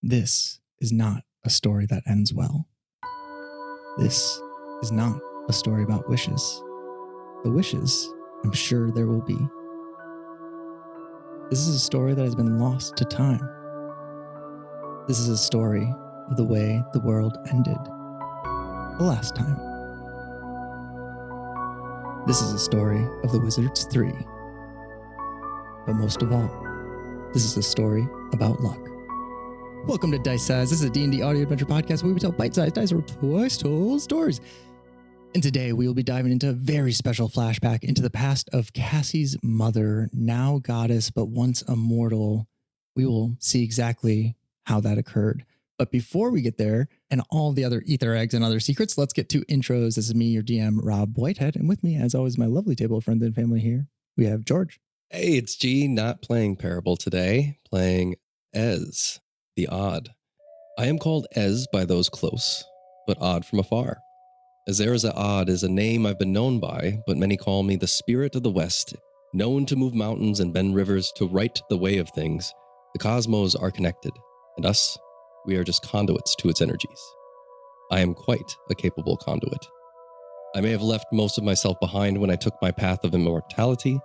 This is not a story that ends well. This is not a story about wishes. The wishes, I'm sure there will be. This is a story that has been lost to time. This is a story of the way the world ended the last time. This is a story of the Wizards 3. But most of all, this is a story about luck. Welcome to DiceSized. This is a D&D audio adventure podcast where we tell bite-sized dice or twice-told stories. And today we will be diving into a very special flashback into the past of Cassi's mother, now goddess, but once a mortal. We will see exactly how that occurred. But before we get there, and all the other ether eggs and other secrets, let's get to intros. This is me, your DM, Rob Whitehead. And with me, as always, my lovely table of friends and family here, we have George. Hey, it's G, not playing Parable today, playing Ez, the Odd. I am called Ez by those close, but Odd from afar. Ezereza Odd is a name I've been known by, but many call me the Spirit of the West, known to move mountains and bend rivers to right the way of things. The cosmos are connected, and us, we are just conduits to its energies. I am quite a capable conduit. I may have left most of myself behind when I took my path of immortality,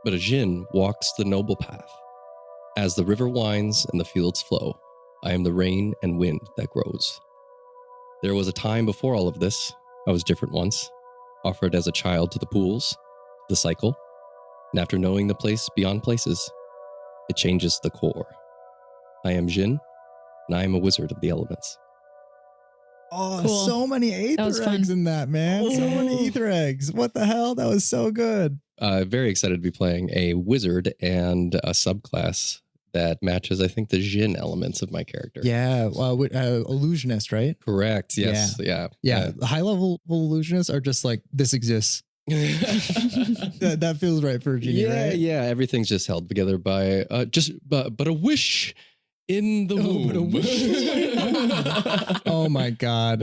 but a Jinn walks the noble path. As the river winds and the fields flow, I am the rain and wind that grows. There was a time before all of this. I was different once, offered as a child to the pools, the cycle, and after knowing the place beyond places, it changes the core. I am Jinn, and I am a wizard of the elements. Oh, Cool. So many ether eggs in that, man. So many ether eggs. What the hell? That was so good. Very excited to be playing a wizard and a subclass that matches, I think, the Jinn elements of my character. Yeah, illusionist, right? Correct. Yes. Yeah. High-level illusionists are just like, this exists. that feels right for a genie, right? Yeah. Everything's just held together by but a wish in the womb. Oh my God.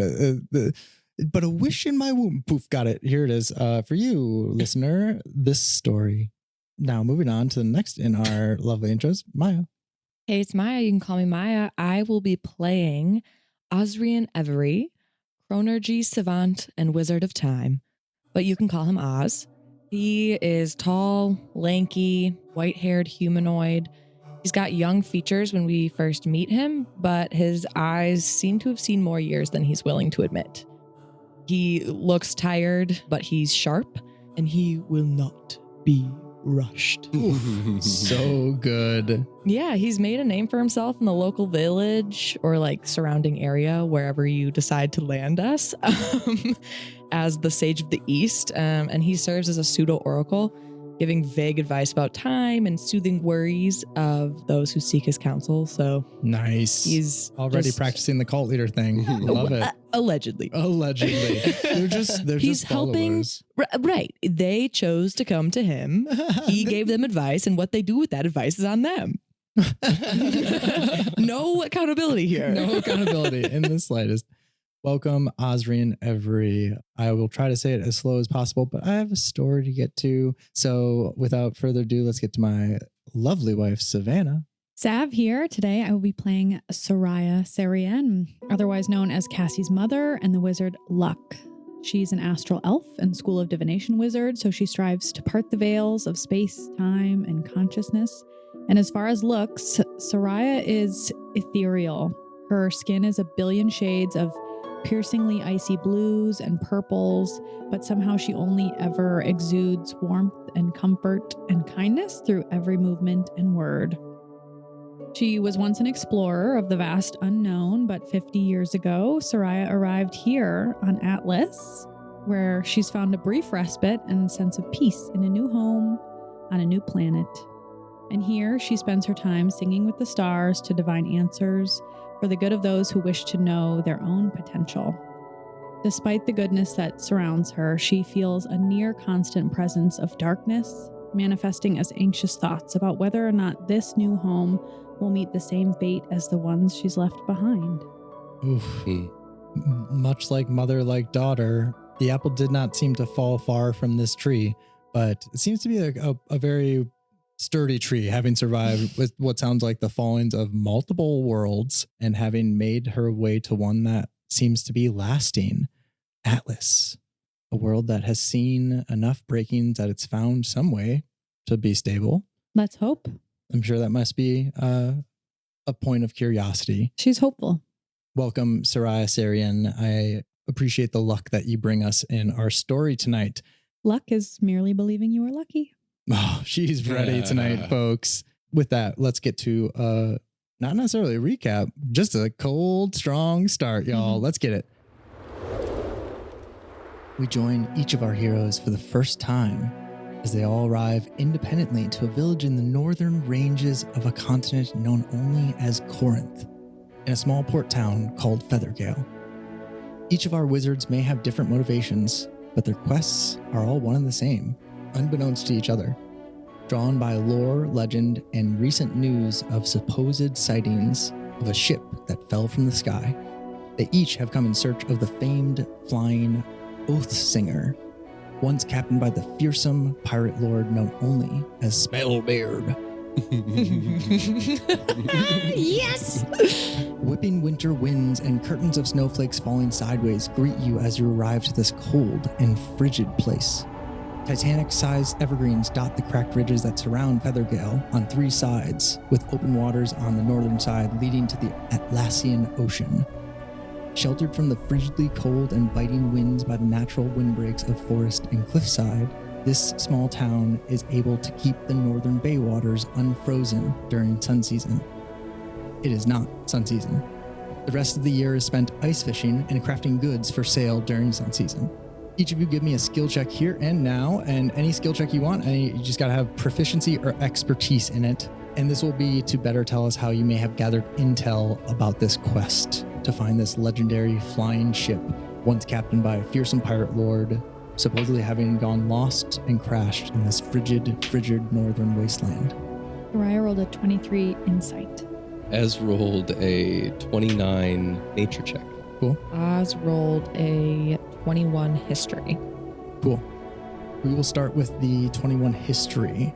But a wish in my womb. Poof, got it. Here it is. For you, listener, this story. Now, moving on to the next in our lovely intros, Maya. Hey, it's Maya. You can call me Maya. I will be playing Ozrien Everi, Chronergy Savant and Wizard of Time, but you can call him Oz. He is tall, lanky, white-haired humanoid. He's got young features when we first meet him, but his eyes seem to have seen more years than he's willing to admit. He looks tired, but he's sharp, and he will not be rushed. So good. Yeah, he's made a name for himself in the local village or like surrounding area, wherever you decide to land us, as the Sage of the East. And he serves as a pseudo-oracle, giving vague advice about time and soothing worries of those who seek his counsel. So nice. He's already practicing the cult leader thing. Love it. Allegedly. They're just he's just helping. Right. They chose to come to him. He gave them advice, and what they do with that advice is on them. No accountability here. No accountability in the slightest. Welcome, Ozrien Everi. I will try to say it as slow as possible, but I have a story to get to. So without further ado, let's get to my lovely wife, Savannah. Sav here. Today I will be playing Soraya Serein, otherwise known as Cassi's mother and the wizard Luck. She's an astral elf and school of divination wizard, so she strives to part the veils of space, time, and consciousness. And as far as looks, Soraya is ethereal. Her skin is a billion shades of piercingly icy blues and purples, but somehow she only ever exudes warmth and comfort and kindness through every movement and word. She was once an explorer of the vast unknown, but 50 years ago, Soraya arrived here on Atlas, where she's found a brief respite and sense of peace in a new home on a new planet. And here she spends her time singing with the stars to divine answers for the good of those who wish to know their own potential. Despite the goodness that surrounds her, she feels a near constant presence of darkness, manifesting as anxious thoughts about whether or not this new home will meet the same fate as the ones she's left behind. Oof. Much like mother, like daughter, the apple did not seem to fall far from this tree, but it seems to be a very sturdy tree, having survived with what sounds like the fallings of multiple worlds and having made her way to one that seems to be lasting, Atlas, a world that has seen enough breakings that it's found some way to be stable. Let's hope. I'm sure that must be a point of curiosity. She's hopeful. Welcome, Soraya Serein. I appreciate the luck that you bring us in our story tonight. Luck is merely believing you are lucky. Oh, she's ready tonight, folks. With that, let's get to not necessarily a recap, just a cold, strong start, y'all. Let's get it. We join each of our heroes for the first time as they all arrive independently to a village in the northern ranges of a continent known only as Corinth, in a small port town called Feathergale. Each of our wizards may have different motivations, but their quests are all one and the same, unbeknownst to each other. Drawn by lore, legend, and recent news of supposed sightings of a ship that fell from the sky, they each have come in search of the famed flying Oathsinger, once captained by the fearsome pirate lord known only as Spellbeard. Yes! Whipping winter winds and curtains of snowflakes falling sideways greet you as you arrive to this cold and frigid place. Titanic-sized evergreens dot the cracked ridges that surround Feathergale on three sides, with open waters on the northern side leading to the Atlassian Ocean. Sheltered from the frigidly cold and biting winds by the natural windbreaks of forest and cliffside, this small town is able to keep the northern bay waters unfrozen during sun season. It is not sun season. The rest of the year is spent ice fishing and crafting goods for sale during sun season. Each of you give me a skill check here and now, and any skill check you want, you just gotta have proficiency or expertise in it. And this will be to better tell us how you may have gathered intel about this quest to find this legendary flying ship, once captained by a fearsome pirate lord, supposedly having gone lost and crashed in this frigid northern wasteland. Soraya rolled a 23 insight. Ez rolled a 29 nature check. Cool. Oz rolled a 21 history. Cool. We will start with the 21 history.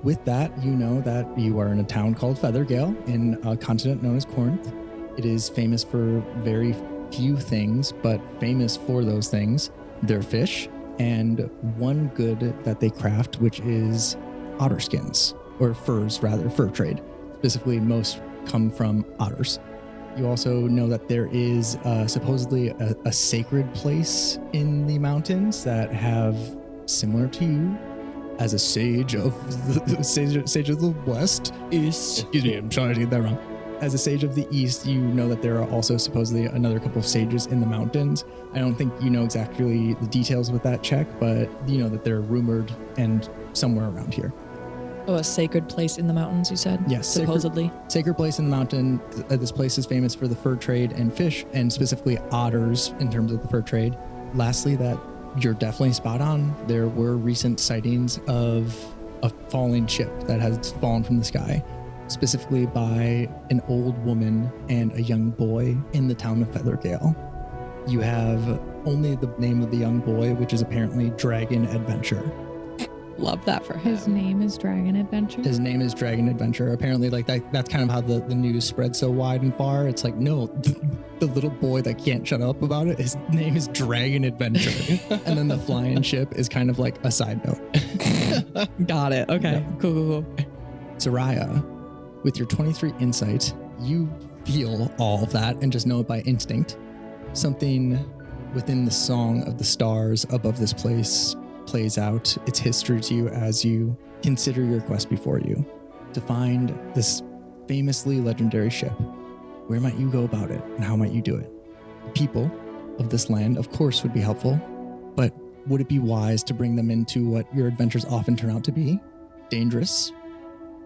With that, you know that you are in a town called Feathergale in a continent known as Corinth. It is famous for very few things, but famous for those things. Their fish, and one good that they craft, which is otter skins, or furs rather, fur trade. Specifically, most come from otters. You also know that there is supposedly a sacred place in the mountains that have, similar to you, as a sage of the sage of the West. East. Excuse me, I'm trying to get that wrong. As a sage of the East, you know that there are also supposedly another couple of sages in the mountains. I don't think you know exactly the details with that check, but you know that they're rumored and somewhere around here. Oh, a sacred place in the mountains, you said? Yes. Supposedly. Sacred place in the mountain. This place is famous for the fur trade and fish, and specifically otters in terms of the fur trade. Lastly, that you're definitely spot on. There were recent sightings of a falling ship that has fallen from the sky, specifically by an old woman and a young boy in the town of Feathergale. You have only the name of the young boy, which is apparently Dragon Adventure. Love that for him. His name is Dragon Adventure. His name is Dragon Adventure. Apparently, like that's kind of how the news spread so wide and far. It's like, no, the little boy that can't shut up about it, his name is Dragon Adventure. And then the flying ship is kind of like a side note. Got it. Okay. Yeah. Cool. Soraya, with your 23 insight, you feel all of that and just know it by instinct. Something within the song of the stars above this place plays out its history to you as you consider your quest before you to find this famously legendary ship. Where might you go about it, and how might you do it? The people of this land, of course, would be helpful, but would it be wise to bring them into what your adventures often turn out to be? Dangerous.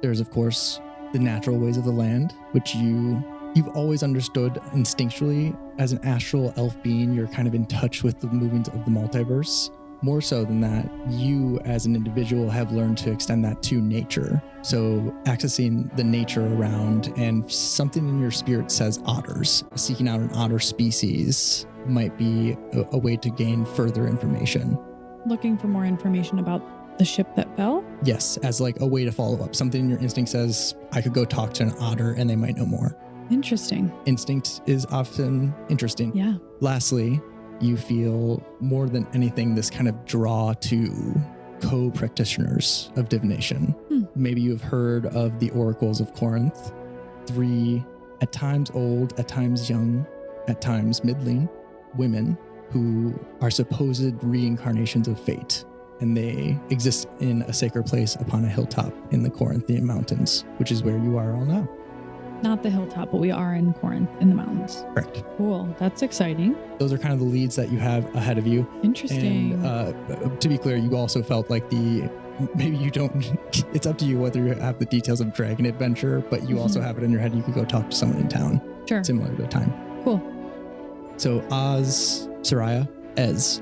There's, of course, the natural ways of the land, which you've always understood instinctually. As an astral elf being, you're kind of in touch with the movements of the multiverse. More so than that, you as an individual have learned to extend that to nature. So accessing the nature around, and something in your spirit says otters. Seeking out an otter species might be a way to gain further information. Looking for more information about the ship that fell? Yes, as like a way to follow up. Something in your instinct says, I could go talk to an otter and they might know more. Interesting. Instinct is often interesting. Yeah. Lastly, you feel more than anything this kind of draw to co-practitioners of divination. Maybe you've heard of the oracles of Corinth. 3, at times old, at times young, at times middling women who are supposed reincarnations of fate. And they exist in a sacred place upon a hilltop in the Corinthian mountains, which is where you are all now. Not the hilltop, but we are in Corinth in the mountains. Correct. Cool. That's exciting. Those are kind of the leads that you have ahead of you. Interesting. And to be clear, you also felt like maybe you don't, it's up to you whether you have the details of Dragon Adventure, but you also have it in your head. You could go talk to someone in town. Sure. Similar to time. Cool. So Oz, Soraya, Ez,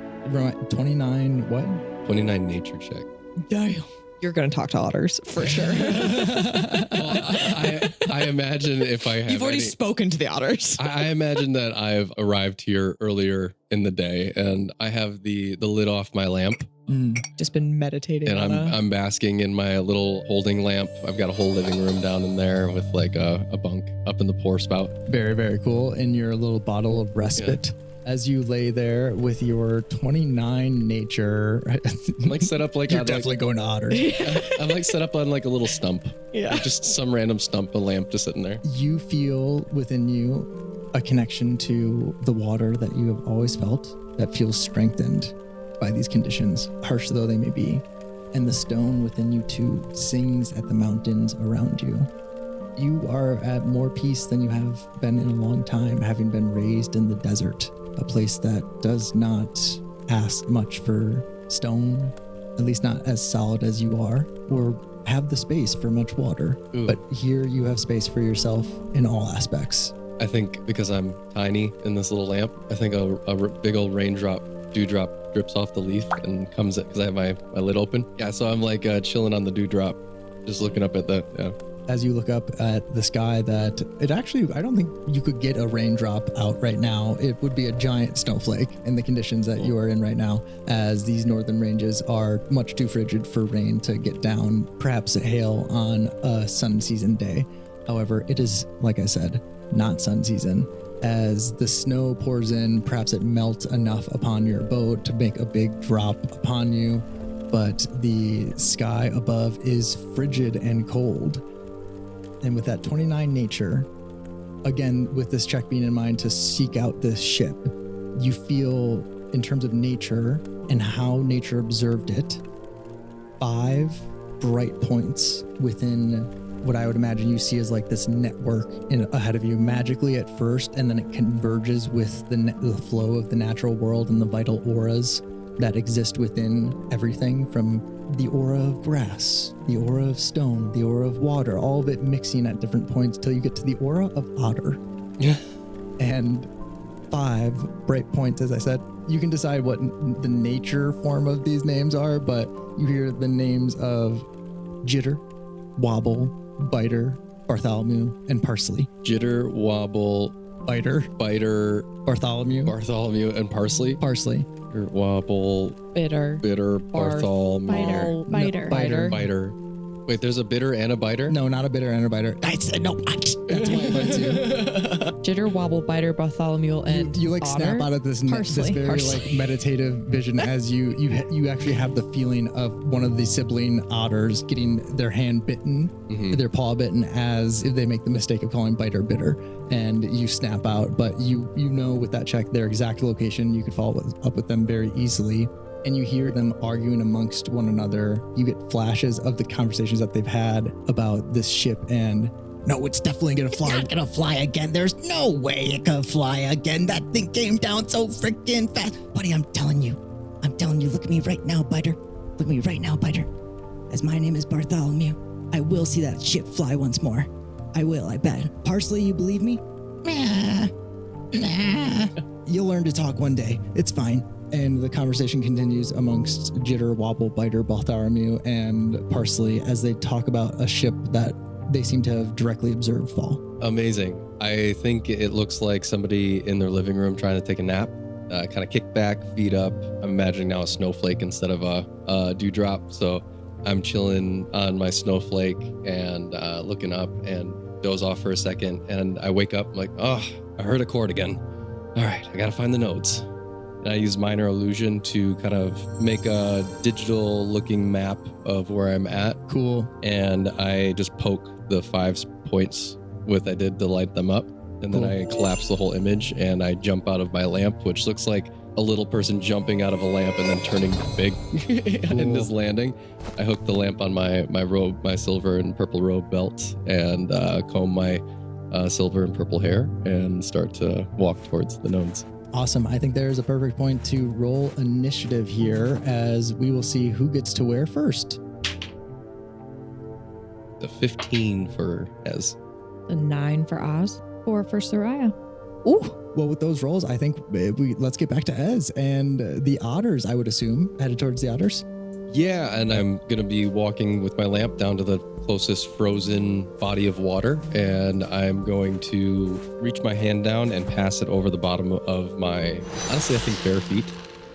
29 what? 29 nature check. Damn. You're going to talk to otters for sure. Well, I imagine if I have You've already spoken to the otters. I imagine that I've arrived here earlier in the day and I have the lid off my lamp. Just been meditating. And I'm basking in my little holding lamp. I've got a whole living room down in there with like a bunk up in the pour spout. Very, very cool. In your little bottle of respite. Yeah. As you lay there with your 29 nature. I'm like set up like you're definitely going to otters. I'm like set up on like a little stump. Yeah. Like just some random stump, a lamp just sitting there. You feel within you a connection to the water that you have always felt that feels strengthened by these conditions, harsh though they may be. And the stone within you too sings at the mountains around you. You are at more peace than you have been in a long time, having been raised in the desert, a place that does not ask much for stone, at least not as solid as you are, or have the space for much water. Ooh. But here you have space for yourself in all aspects. I think because I'm tiny in this little lamp, I think a big old dewdrop drips off the leaf and comes because I have my lid open. Yeah, so I'm like chilling on the dewdrop, just looking up at the, yeah. As you look up at the sky, that it actually, I don't think you could get a raindrop out right now. It would be a giant snowflake in the conditions that you are in right now, as these northern ranges are much too frigid for rain to get down, perhaps hail on a sun season day. However, it is, like I said, not sun season. As the snow pours in, perhaps it melts enough upon your boat to make a big drop upon you, but the sky above is frigid and cold. And with that 29 nature, again, with this check being in mind to seek out this ship, you feel in terms of nature and how nature observed it, 5 bright points within what I would imagine you see as like this network ahead of you magically at first, and then it converges with the flow of the natural world and the vital auras that exist within everything, from the aura of grass, the aura of stone, the aura of water, all of it mixing at different points till you get to the aura of otter. Yeah. And 5 bright points, as I said. You can decide what the nature form of these names are, but you hear the names of Jitter, Wobble, Biter, Bartholomew, and Parsley. Jitter, Wobble, Biter, Bartholomew, and Parsley. Parsley. Wobble, Bitter, Bartholomew, Biter. Wait, there's a bitter and a biter? No, not a bitter and a biter. I said no. That's why it bites you. Jitter, Wobble, Biter, Bartholomew, and you like otter? snap out of this very like meditative vision as you actually have the feeling of one of the sibling otters getting their hand bitten, their paw bitten, as if they make the mistake of calling biter bitter, and you snap out. But you know with that check their exact location. You could follow up with them very easily. And you hear them arguing amongst one another. You get flashes of the conversations that they've had about this ship, and no, it's definitely gonna fly. It's not gonna fly again. There's no way it could fly again. That thing came down so freaking fast. Buddy, I'm telling you, look at me right now, Biter. Look at me right now, Biter. As my name is Bartholomew, I will see that ship fly once more. I will, I bet. Parsley, you believe me? Nah. You'll learn to talk one day. It's fine. And the conversation continues amongst Jitter, Wobble, Biter, Bartholomew, and Parsley as they talk about a ship that they seem to have directly observed fall. Amazing. I think it looks like somebody in their living room trying to take a nap. Kind of kick back, feet up. I'm imagining now a snowflake instead of a dewdrop. So I'm chilling on my snowflake and looking up and doze off for a second. And I wake up, I'm like, oh, I heard a chord again. All right, I got to find the nodes. And I use minor illusion to kind of make a digital looking map of where I'm at. Cool. And I just poke the 5 points with I did to light them up. And then I collapse the whole image and I jump out of my lamp, which looks like a little person jumping out of a lamp and then turning big and just landing. I hook the lamp on my robe, my silver and purple robe belt, and comb my silver and purple hair and start to walk towards the nodes. Awesome. I think there's a perfect point to roll initiative here as we will see who gets to wear first. The 15 for Ez. A 9 for Oz. 4 for Soraya. Ooh. Well, with those rolls, I think let's get back to Ez and the otters, I would assume, headed towards the otters. Yeah, and I'm going to be walking with my lamp down to the closest frozen body of water, and I'm going to reach my hand down and pass it over the bottom of my, honestly, I think bare feet.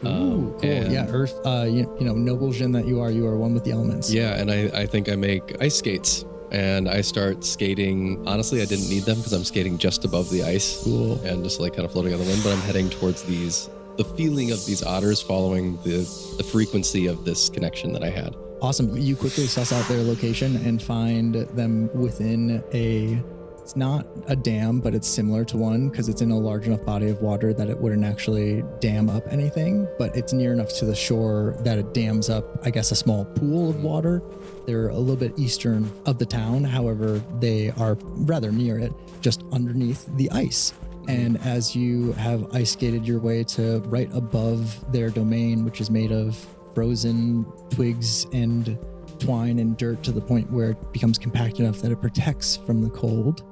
Ooh, cool. Yeah, Earth, you know, noble Jin that you are one with the elements. Yeah, and I think I make ice skates. And I start skating. Honestly, I didn't need them because I'm skating just above the ice. Cool. And just like kind of floating on the wind, but I'm heading towards the feeling of these otters following the frequency of this connection that I had. Awesome. You quickly suss out their location and find them within it's not a dam, but it's similar to one because it's in a large enough body of water that it wouldn't actually dam up anything, but it's near enough to the shore that it dams up, I guess, a small pool of water. They're a little bit eastern of the town. However, they are rather near it, just underneath the ice. And as you have ice skated your way to right above their domain, which is made of frozen twigs and twine and dirt to the point where it becomes compact enough that it protects from the cold,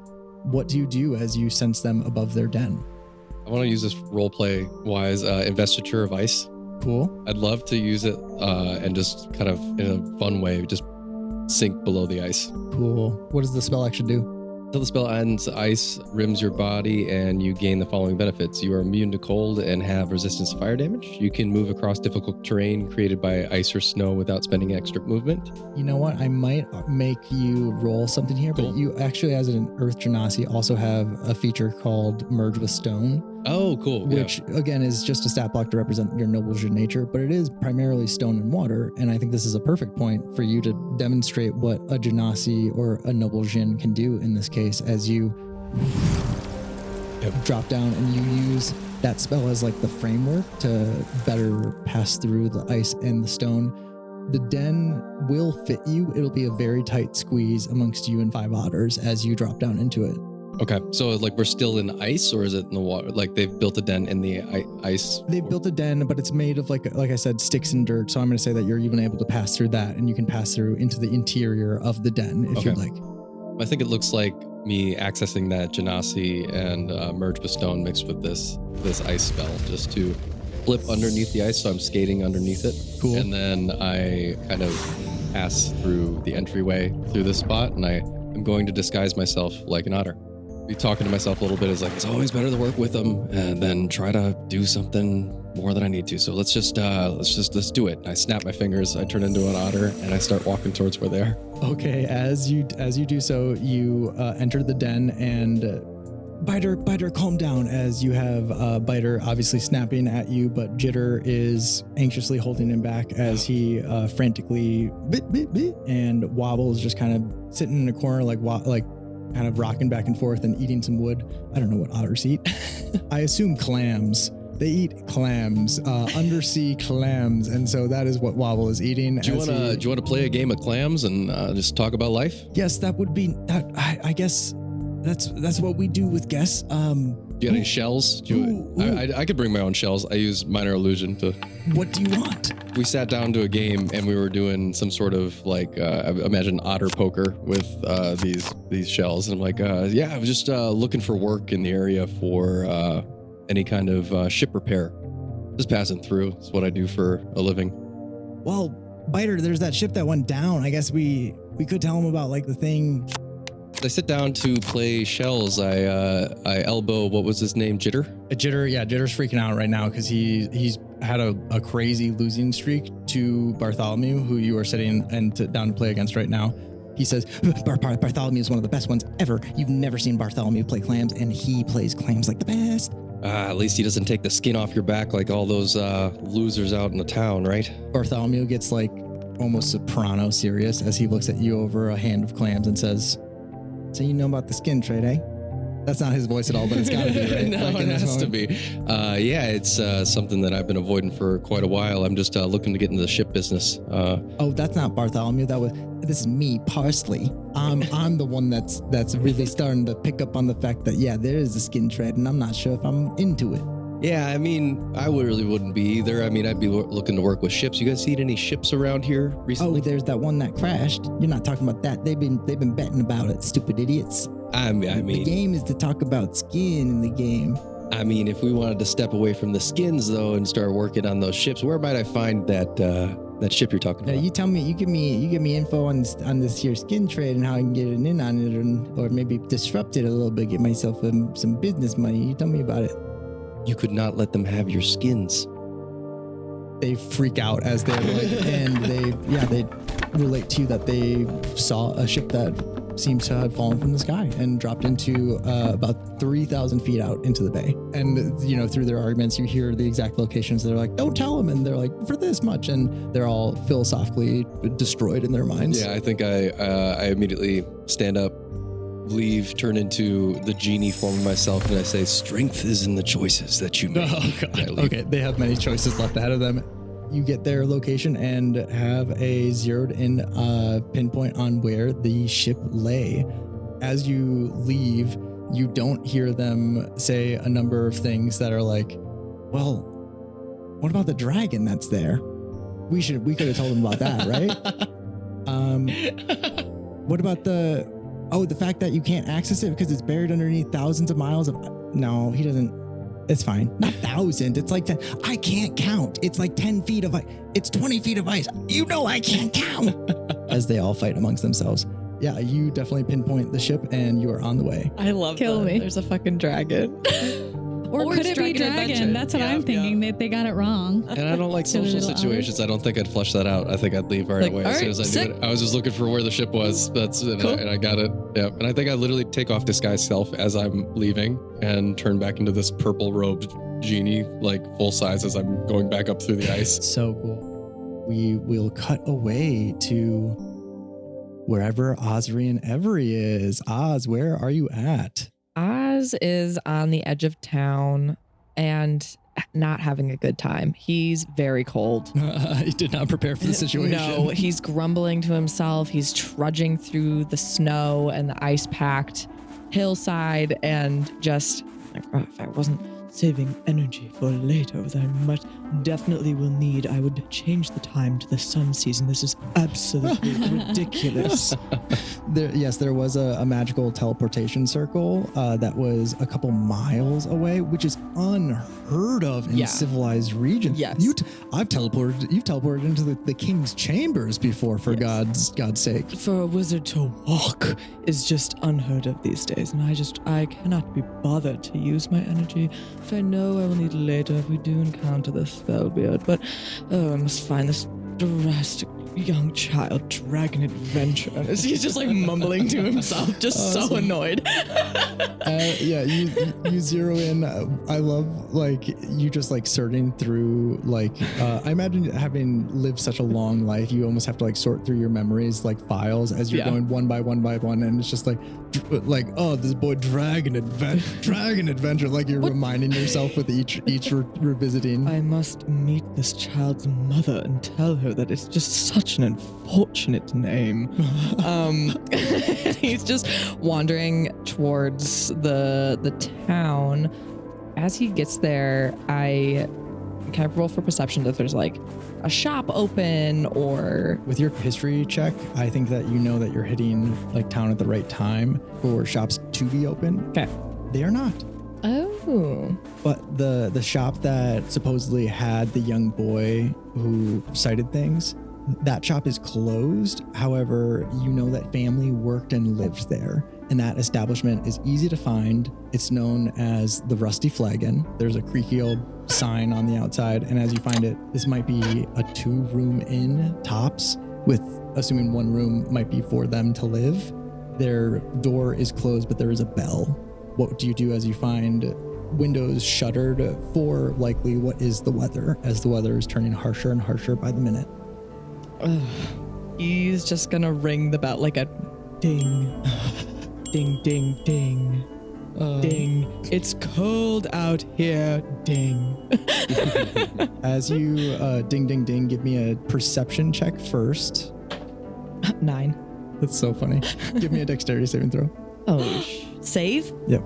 what do you do as you sense them above their den? I want to use this roleplay wise investiture of ice. Cool. I'd love to use it and just kind of in a fun way, just sink below the ice. Cool. What does the spell actually do? Until the spell ends, ice rims your body and you gain the following benefits. You are immune to cold and have resistance to fire damage. You can move across difficult terrain created by ice or snow without spending extra movement. You know what? I might make you roll something here, but you actually, as an Earth Genasi, also have a feature called Merge with Stone. Oh, cool. Which, again, is just a stat block to represent your noble Jin nature, but it is primarily stone and water. And I think this is a perfect point for you to demonstrate what a Genasi or a noble Jin can do in this case, as you drop down and you use that spell as like the framework to better pass through the ice and the stone. The den will fit you. It'll be a very tight squeeze amongst you and 5 otters as you drop down into it. Okay, so like we're still in ice, or is it in the water? Like they've built a den in the ice? They've built a den, but it's made of like I said, sticks and dirt. So I'm going to say that you're even able to pass through that, and you can pass through into the interior of the den if you'd like. I think it looks like me accessing that Genasi and Merge with Stone mixed with this ice spell, just to flip underneath the ice. So I'm skating underneath it. Cool. And then I kind of pass through the entryway through this spot, and I'm going to disguise myself like an otter. Be talking to myself a little bit is like, it's always better to work with them and then try to do something more than I need to. So let's do it. I snap my fingers, I turn into an otter, and I start walking towards where they are. Okay, as you do so, you enter the den and Biter, calm down, as you have Biter obviously snapping at you, but Jitter is anxiously holding him back as he frantically bit, and Wobble is just kind of sitting in a corner like kind of rocking back and forth and eating some wood. I don't know what otters eat. I assume clams. They eat clams, undersea clams, and so that is what Wobble is eating. Do you want to play a game of clams and just talk about life? Yes, that would be that. I guess that's what we do with guests. Do you got any shells? I could bring my own shells. I use minor illusion to. What do you want? We sat down to a game and we were doing some sort of like imagine otter poker with these shells, and I'm like, I was just looking for work in the area for any kind of ship repair. Just passing through. It's what I do for a living. Well, Biter, there's that ship that went down. I guess we could tell him about like the thing As I sit down to play shells, I elbow, what was his name, Jitter? Jitter's freaking out right now because he's had a crazy losing streak to Bartholomew, who you are sitting down to play against right now. He says, Bartholomew is one of the best ones ever. You've never seen Bartholomew play clams, and he plays clams like the best. At least he doesn't take the skin off your back like all those losers out in the town, right? Bartholomew gets like almost soprano serious as he looks at you over a hand of clams and says, so you know about the skin trade, eh? That's not his voice at all, but it's got to be, right? No, it has to be. Yeah, it's something that I've been avoiding for quite a while. I'm just looking to get into the ship business. Oh, that's not Bartholomew. This is me, Parsley. I'm the one that's really starting to pick up on the fact that, yeah, there is a skin trade, and I'm not sure if I'm into it. Yeah, I mean, I really wouldn't be either. I mean, I'd be looking to work with ships. You guys seen any ships around here recently? Oh, there's that one that crashed. You're not talking about that. They've been betting about it, stupid idiots. I mean, the game is to talk about skin in the game. I mean, if we wanted to step away from the skins though and start working on those ships, where might I find that ship you're talking about? You tell me. You give me info on this here skin trade and how I can get an in on it, or maybe disrupt it a little bit, get myself some business money. You tell me about it. You could not let them have your skins. They freak out as they're like, and they relate to you that they saw a ship that seems to have fallen from the sky and dropped into about 3,000 feet out into the bay. And, you know, through their arguments, you hear the exact locations. They're like, don't tell them. And they're like, for this much. And they're all philosophically destroyed in their minds. Yeah, I think I immediately stand up, leave, turn into the genie form of myself, and I say, strength is in the choices that you make. Oh, God. Okay, they have many choices left ahead of them. You get their location and have a zeroed in pinpoint on where the ship lay. As you leave, you don't hear them say a number of things that are like, well, what about the dragon that's there? We could have told them about that, right? What about the fact that you can't access it because it's buried underneath thousands of miles of... No, he doesn't... It's fine. Not 1,000. It's like 10. I can't count. It's like 10 feet of ice. It's 20 feet of ice. You know I can't count. As they all fight amongst themselves. Yeah, you definitely pinpoint the ship and you are on the way. I love Kill that. me. There's a fucking dragon. Or could it be dragon? Adventure. That's what I'm thinking. They got it wrong. And I don't like Silly social little situations. I don't think I'd flush that out. I think I'd leave right Like, away all as soon right, as I sick. knew it. I was just looking for where the ship was. That's it. Cool. And I got it. Yeah. And I think I literally take off disguise self as I'm leaving and turn back into this purple robed genie, like full size, as I'm going back up through the ice. So cool. We will cut away to wherever Ozrien Everi is. Oz, where are you at? Oz is on the edge of town and not having a good time. He's very cold. He did not prepare for the situation. No, he's grumbling to himself. He's trudging through the snow and the ice-packed hillside and just like, oh, if I wasn't saving energy for later, which I definitely will need, I would change the time to the sun season. This is absolutely ridiculous. There was a magical teleportation circle that was a couple miles away, which is unheard of in civilized regions. Yes. You've teleported into the king's chambers before, for God's sake. For a wizard to walk is just unheard of these days, and I cannot be bothered to use my energy, which I know I will need later if we do encounter the Spellbeard. But I must find this drastic young child dragon adventure. He's just like mumbling to himself, just so annoyed. You zero in. I love like you just like sorting through like I imagine having lived such a long life, you almost have to like sort through your memories like files as you're going one by one, and it's just like oh, this boy dragon adventure, like you're reminding yourself with each revisiting. I must meet this child's mother and tell her that it's just such an unfortunate name. He's just wandering towards the town. As he gets there, I kind of roll for perception if there's like a shop open or... With your history check, I think that you know that you're hitting like town at the right time for shops to be open. Okay. They are not. Oh. But the shop that supposedly had the young boy who cited things, that shop is closed. However, you know that family worked and lived there. and that establishment is easy to find. It's known as the Rusty Flagon. There's a creaky old sign on the outside, and as you find it, this might be a 2-room inn tops, with assuming one room might be for them to live. Their door is closed, but there is a bell. What do you do as you find windows shuttered for likely what is the weather, as the weather is turning harsher and harsher by the minute? He's just gonna ring the bell like a ding, ding, ding, ding, ding. It's cold out here, ding. As you ding, ding, ding, give me a perception check first. 9. That's so funny. Give me a dexterity saving throw. Oh, save? Yep.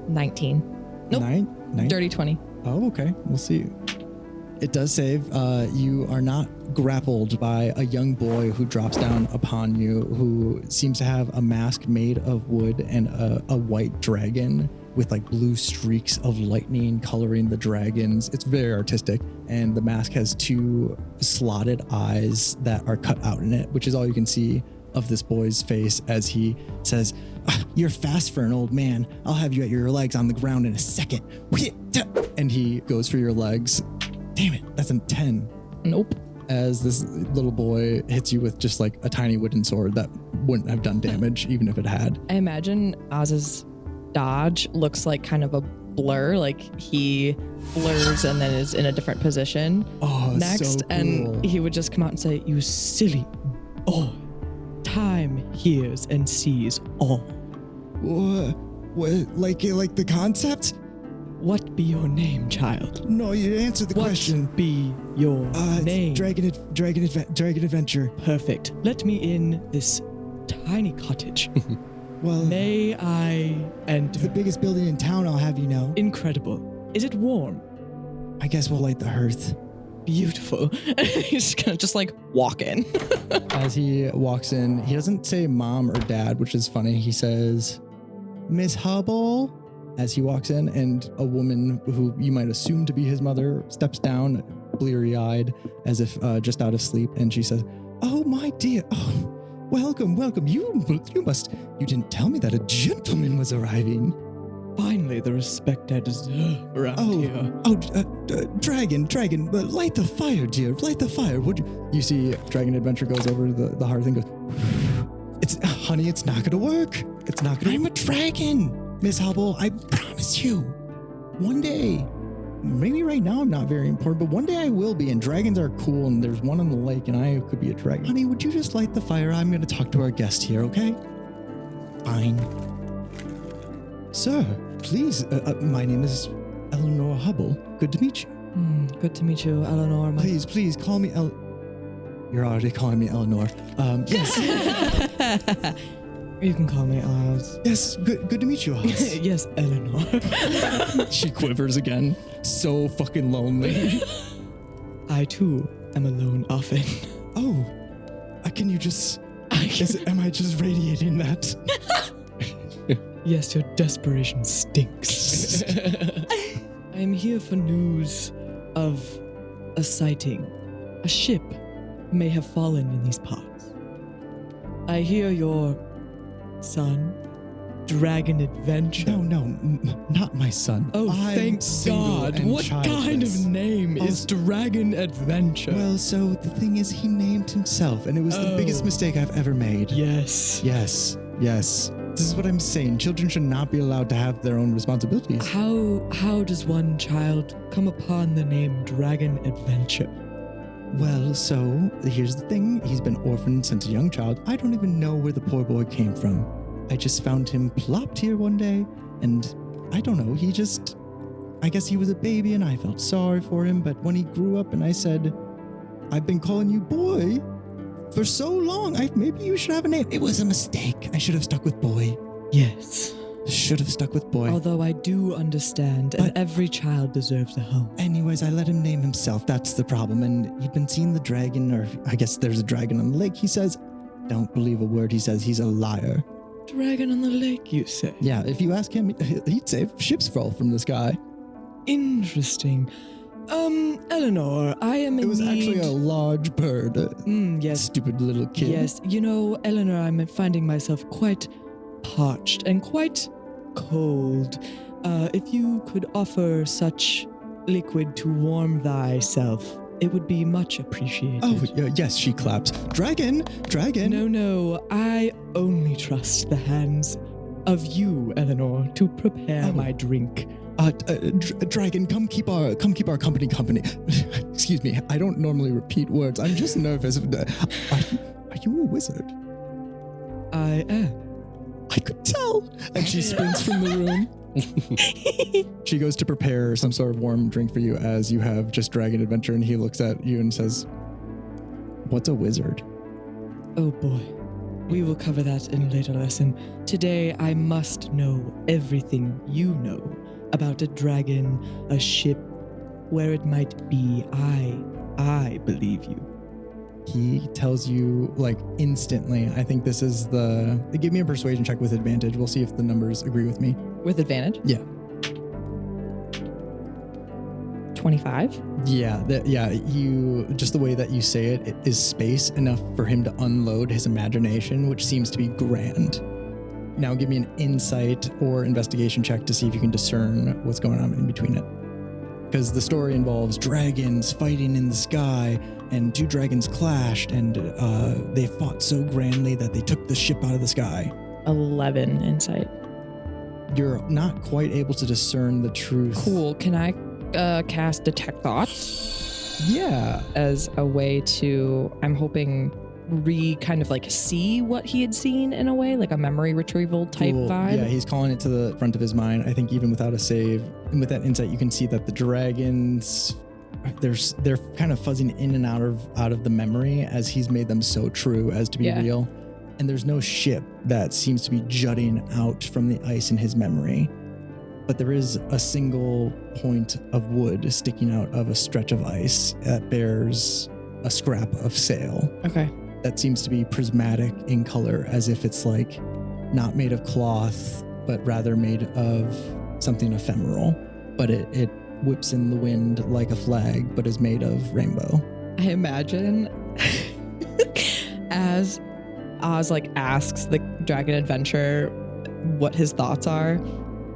19. Nope. 9? Dirty 20. Oh, okay. We'll see. It does save. You are not grappled by a young boy who drops down upon you, who seems to have a mask made of wood and a white dragon with like blue streaks of lightning coloring the dragons. It's very artistic. And the mask has 2 slotted eyes that are cut out in it, which is all you can see of this boy's face as he says, "You're fast for an old man. I'll have you at your legs on the ground in a second." And he goes for your legs. Damn it, that's a 10. Nope. As this little boy hits you with just like a tiny wooden sword that wouldn't have done damage even if it had. I imagine Oz's dodge looks like kind of a blur, like he blurs and then is in a different position next. So cool. And he would just come out and say, "You silly boy, time hears and sees all. What, like the concept? What be your name, child? No, you answered the question. What be your name? Dragon Adventure. Perfect. Let me in this tiny cottage. Well, May I enter? the biggest building in town, I'll have you know. Incredible. Is it warm? I guess we'll light the hearth. Beautiful. He's gonna just like walk in. As he walks in, he doesn't say mom or dad, which is funny. He says, "Miss Hubble," as he walks in, and a woman who you might assume to be his mother steps down, bleary-eyed, as if just out of sleep, and she says, "Oh, my dear. Oh, welcome. You didn't tell me that a gentleman was arriving." Finally, the respect I deserve around here. Dragon, light the fire, dear. Light the fire, would you? You see, Dragon Adventure goes over to the hearth and goes, honey, it's not gonna work. It's not gonna I'm a dragon, Miss Hubble. I promise you. One day, maybe right now I'm not very important, but one day I will be, and dragons are cool, and there's one on the lake, and I could be a dragon. Honey, would you just light the fire? I'm gonna talk to our guest here, okay? Fine. Sir, please, my name is Eleanor Hubble. Good to meet you. Good to meet you, Eleanor. Please call me You're already calling me Eleanor. Yes. You can call me Oz. Yes, good to meet you, Oz. Yes, Eleanor. She quivers again. So fucking lonely. I too am alone often. Oh, can you just... am I just radiating that? Yes, your desperation stinks. I am here for news of a sighting. A ship may have fallen in these parts. I hear your son, Dragon Adventure. No, not my son. Oh, I'm thank God. What kind of name is Dragon Adventure? Well, so the thing is, he named himself, and it was the biggest mistake I've ever made. Yes. This is what I'm saying. Children should not be allowed to have their own responsibilities. How does one child come upon the name Dragon Adventure? Well, so here's the thing. He's been orphaned since a young child. I don't even know where the poor boy came from. I just found him plopped here one day, and I don't know. I guess he was a baby, and I felt sorry for him. But when he grew up and I said, "I've been calling you boy for so long, maybe you should have a name." It was a mistake. I should have stuck with boy. Yes. Should have stuck with boy. Although I do understand, and every child deserves a home. Anyways, I let him name himself. That's the problem. And he'd been seeing the dragon, or I guess there's a dragon on the lake. He says, don't believe a word he says. He's a liar. Dragon on the lake, you say? Yeah, if you ask him, he'd say ships fall from the sky. Interesting. Eleanor, I am in It was need... actually a large bird. Yes. Stupid little kid. Yes. You know, Eleanor, I'm finding myself quite parched and quite cold. If you could offer such liquid to warm thyself, it would be much appreciated. Oh, yes, she claps. Dragon! No, I only trust the hands of you, Eleanor, to prepare my drink. Dragon, come keep our company. Excuse me, I don't normally repeat words. I'm just nervous. Are you a wizard? I am. I could tell. And she sprints from the room. She goes to prepare some sort of warm drink for you as you have just Dragon Adventure, and he looks at you and says, "What's a wizard?" Oh boy. We will cover that in a later lesson. Today, I must know everything you know about a dragon, a ship, where it might be. I believe you. He tells you, like, instantly. I think this is give me a persuasion check with advantage. We'll see if the numbers agree with me. With advantage? Yeah. 25? Yeah, you, just the way that you say it is space enough for him to unload his imagination, which seems to be grand. Now give me an insight or investigation check to see if you can discern what's going on in between it. Because the story involves dragons fighting in the sky, and two dragons clashed, and they fought so grandly that they took the ship out of the sky. 11 insight. You're not quite able to discern the truth. Cool. Can I cast Detect Thoughts? Yeah. As a way to, I'm hoping, kind of like see what he had seen in a way, like a memory retrieval type vibe. Yeah, he's calling it to the front of his mind. I think even without a save, and with that insight, you can see that the dragons, they're kind of fuzzing in and out of the memory as he's made them so true as to be real. And there's no ship that seems to be jutting out from the ice in his memory. But there is a single point of wood sticking out of a stretch of ice that bears a scrap of sail. Okay. That seems to be prismatic in color, as if it's like not made of cloth, but rather made of something ephemeral. But it whips in the wind like a flag, but is made of rainbow. I imagine as Oz asks the Dragon Adventure what his thoughts are,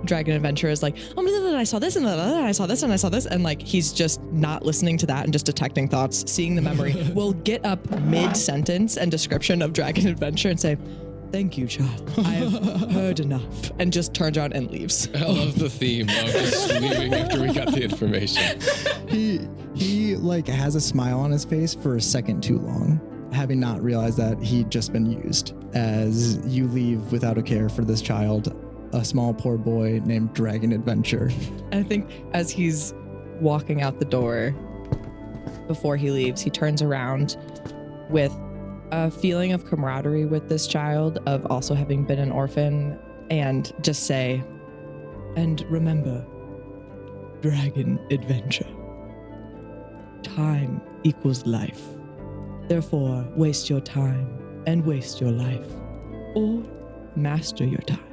Dragon Adventure is like, oh, I saw this and I saw this and I saw this. And he's just not listening to that and just detecting thoughts, seeing the memory. Will get up mid-sentence and description of Dragon Adventure and say, thank you, child. I have heard enough. And just turns around and leaves. I love the theme of just leaving after we got the information. He has a smile on his face for a second too long, having not realized that he'd just been used, as you leave without a care for this child, a small poor boy named Dragon Adventure. I think as he's walking out the door, before he leaves, he turns around with a feeling of camaraderie with this child, of also having been an orphan, and just say, and remember, Dragon Adventure. Time equals life. Therefore, waste your time and waste your life, or master your time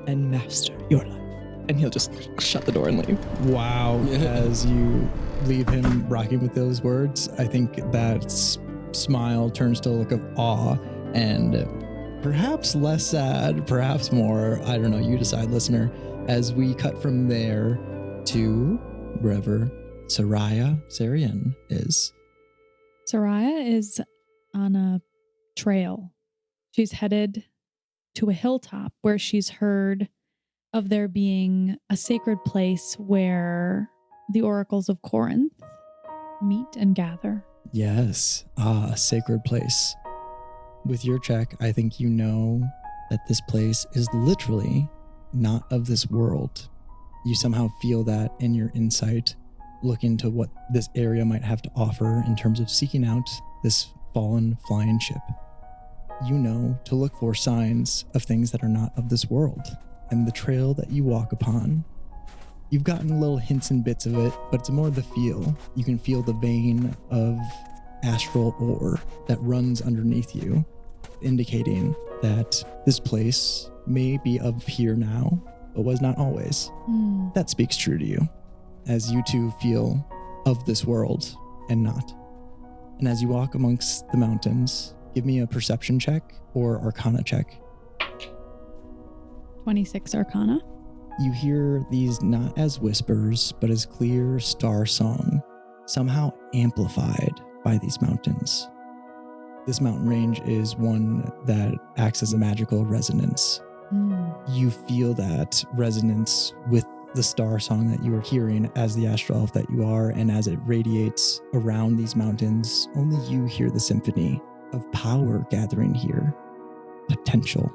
and master your life. And he'll just shut the door and leave. Wow. As you leave him rocking with those words, I think that smile turns to a look of awe and perhaps less sad, perhaps more. I don't know. You decide, listener, as we cut from there to wherever Soraya Serein is. Soraya is on a trail. She's headed to a hilltop where she's heard of there being a sacred place where the oracles of Corinth meet and gather. Yes, a sacred place. With your check, I think you know that this place is literally not of this world. You somehow feel that in your insight. Look into what this area might have to offer in terms of seeking out this fallen flying ship. You know to look for signs of things that are not of this world. And the trail that you walk upon, you've gotten little hints and bits of it, but it's more the feel. You can feel the vein of astral ore that runs underneath you, indicating that this place may be of here now, but was not always. That speaks true to you, as you two feel of this world and not. And as you walk amongst the mountains, give me a perception check or arcana check. 26 Arcana. You hear these not as whispers, but as clear star song, somehow amplified by these mountains. This mountain range is one that acts as a magical resonance. You feel that resonance with the star song that you are hearing as the astral elf that you are, and as it radiates around these mountains, only you hear the symphony of power gathering here, potential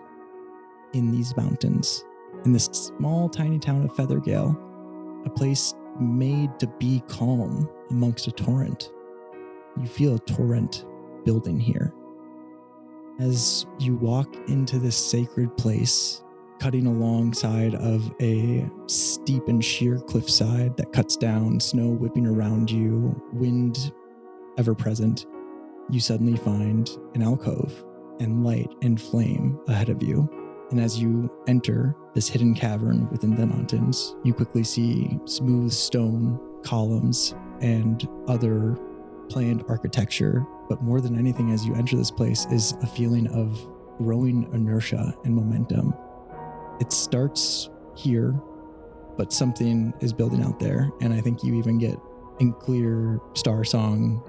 in these mountains, in this small, tiny town of Feathergale, a place made to be calm amongst a torrent. You feel a torrent building here. As you walk into this sacred place, cutting alongside of a steep and sheer cliffside that cuts down, snow whipping around you, wind ever present, you suddenly find an alcove and light and flame ahead of you. And as you enter this hidden cavern within the mountains, you quickly see smooth stone columns and other planned architecture. But more than anything, as you enter this place, is a feeling of growing inertia and momentum. It starts here, but something is building out there. And I think you even get in clear star song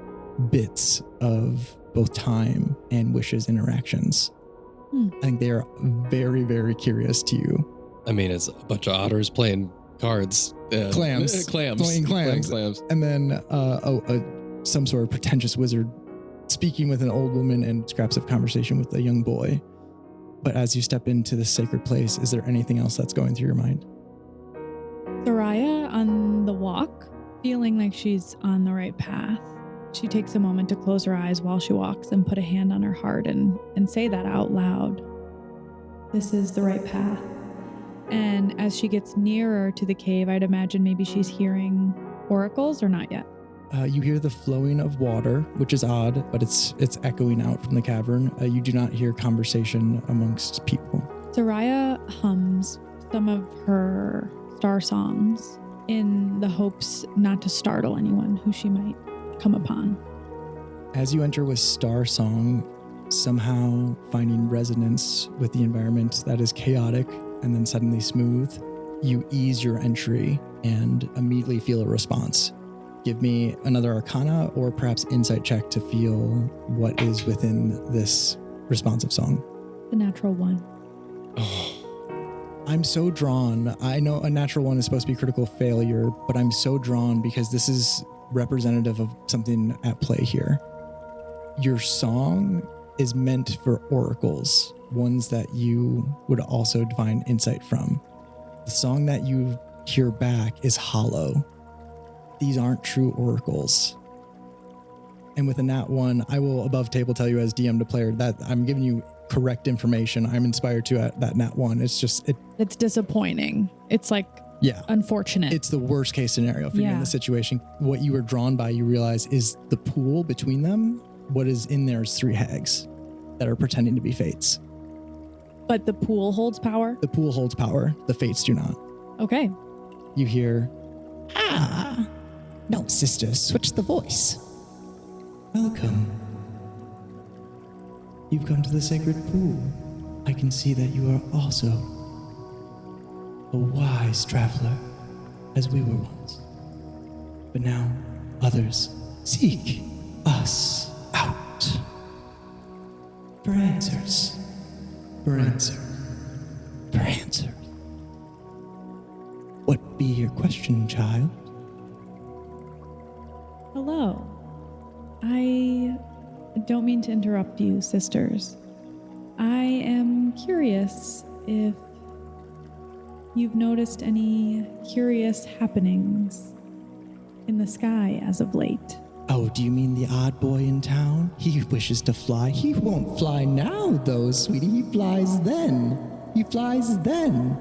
bits of both time and wishes interactions. I think they are very, very curious to you. I mean, it's a bunch of otters playing cards. Clams. Playing clams. And then some sort of pretentious wizard speaking with an old woman and scraps of conversation with a young boy. But as you step into this sacred place, is there anything else that's going through your mind? Soraya, on the walk, feeling like she's on the right path, she takes a moment to close her eyes while she walks and put a hand on her heart and say that out loud. This is the right path. And as she gets nearer to the cave, I'd imagine maybe she's hearing oracles, or not yet? You hear the flowing of water, which is odd, but it's echoing out from the cavern. You do not hear conversation amongst people. Soraya hums some of her star songs in the hopes not to startle anyone who she might come upon. As you enter with star song, somehow finding resonance with the environment that is chaotic and then suddenly smooth, you ease your entry and immediately feel a response. Give me another Arcana or perhaps Insight check to feel what is within this responsive song. The natural one. Oh, I'm so drawn. I know a natural one is supposed to be critical failure, but I'm so drawn because this is representative of something at play here. Your song is meant for oracles, ones that you would also divine insight from. The song that you hear back is hollow. These aren't true oracles. And with a nat one, I will above table tell you as DM to player that I'm giving you correct information. I'm inspired to at that nat one. It's just, it's disappointing. It's like, yeah, unfortunate. It's the worst case scenario for you in the situation. What you were drawn by, you realize, is the pool between them. What is in there is 3 hags that are pretending to be fates. But the pool holds power? The pool holds power. The fates do not. Okay. You hear, No, sister, switch the voice. Welcome. you've come to the sacred pool. I can see that you are also a wise traveler, as we were once. But now others seek us out for answers. For answer. For answer. What be your question, child? Hello. I don't mean to interrupt you, sisters. I am curious if you've noticed any curious happenings in the sky as of late. Oh, do you mean the odd boy in town? He wishes to fly. He won't fly now, though, sweetie. He flies then. He flies then.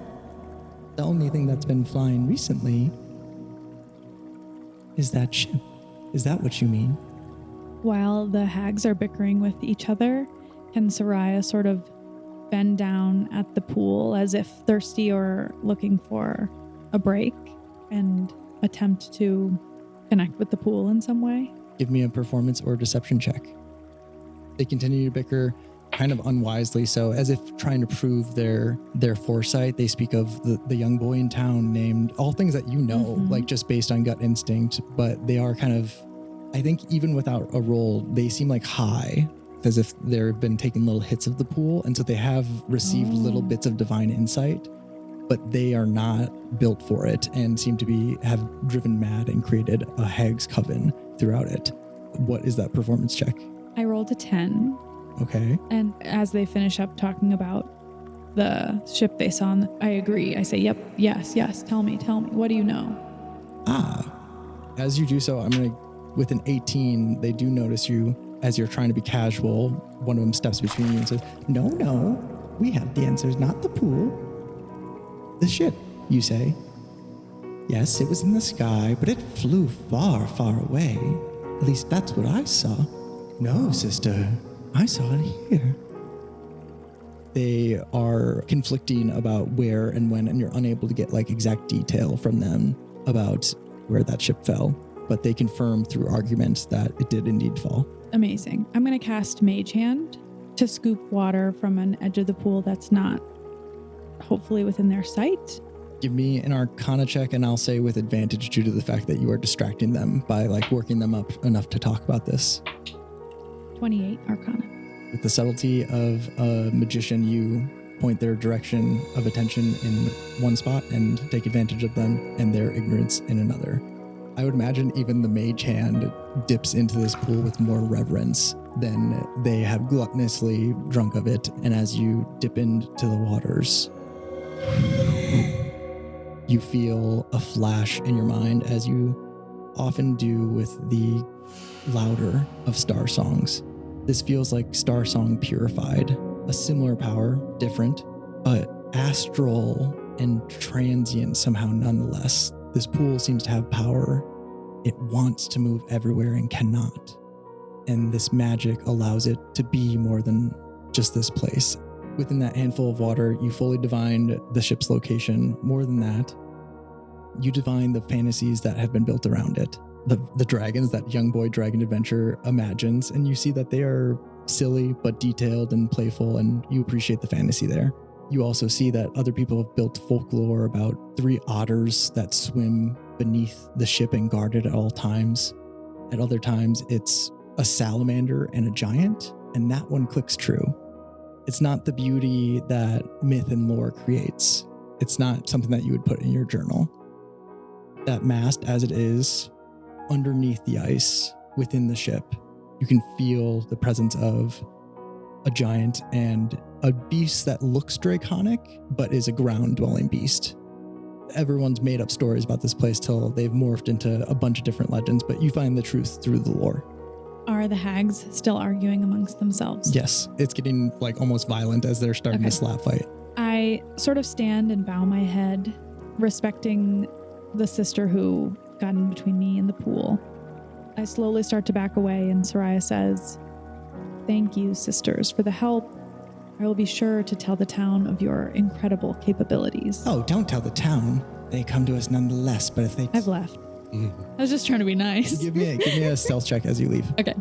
The only thing that's been flying recently is that ship. Is that what you mean? While the hags are bickering with each other, can Soraya sort of bend down at the pool as if thirsty or looking for a break and attempt to connect with the pool in some way? Give me a performance or deception check. They continue to bicker. kind of unwisely so, as if trying to prove their foresight. They speak of the young boy in town named, all things that you know, like just based on gut instinct, but they are kind of, I think even without a roll, they seem like high, as if they've been taking little hits of the pool, and so they have received little bits of divine insight, but they are not built for it and seem to have driven mad and created a hag's coven throughout it. What is that performance check? I rolled a 10. Okay. And as they finish up talking about the ship they saw, I agree. I say, yep, yes, tell me. What do you know? As you do so, I'm going to, with an 18, they do notice you as you're trying to be casual. One of them steps between you and says, no, we have the answers, not the pool. The ship, you say. Yes, it was in the sky, but it flew far, far away. At least that's what I saw. No, sister, I saw it here. They are conflicting about where and when, and you're unable to get like exact detail from them about where that ship fell. But they confirm through arguments that it did indeed fall. Amazing. I'm going to cast Mage Hand to scoop water from an edge of the pool that's not hopefully within their sight. Give me an Arcana check, and I'll say with advantage due to the fact that you are distracting them by like working them up enough to talk about this. 28 Arcana. With the subtlety of a magician, you point their direction of attention in one spot and take advantage of them and their ignorance in another. I would imagine even the mage hand dips into this pool with more reverence than they have gluttonously drunk of it. And as you dip into the waters, you feel a flash in your mind, as you often do with the louder of star songs. This feels like Star Song purified, a similar power, different, but astral and transient somehow nonetheless. This pool seems to have power. It wants to move everywhere and cannot. And this magic allows it to be more than just this place. Within that handful of water, you fully divined the ship's location. More than that, you divine the fantasies that have been built around it. The dragons that young boy dragon adventure imagines, and you see that they are silly but detailed and playful, and you appreciate the fantasy there. You also see that other people have built folklore about 3 otters that swim beneath the ship and guard it at all times. At other times, it's a salamander and a giant, and that one clicks true. It's not the beauty that myth and lore creates. It's not something that you would put in your journal. That mast, as it is, underneath the ice, within the ship, you can feel the presence of a giant and a beast that looks draconic, but is a ground-dwelling beast. Everyone's made up stories about this place till they've morphed into a bunch of different legends, but you find the truth through the lore. Are the hags still arguing amongst themselves? Yes, it's getting like almost violent as they're starting to slap fight. I sort of stand and bow my head, respecting the sister who got in between me and the pool. I slowly start to back away, and Soraya says, "Thank you, sisters, for the help. I will be sure to tell the town of your incredible capabilities." Oh, don't tell the town. They come to us nonetheless, but if they... I've left. I was just trying to be nice. Give me a stealth check as you leave. Okay.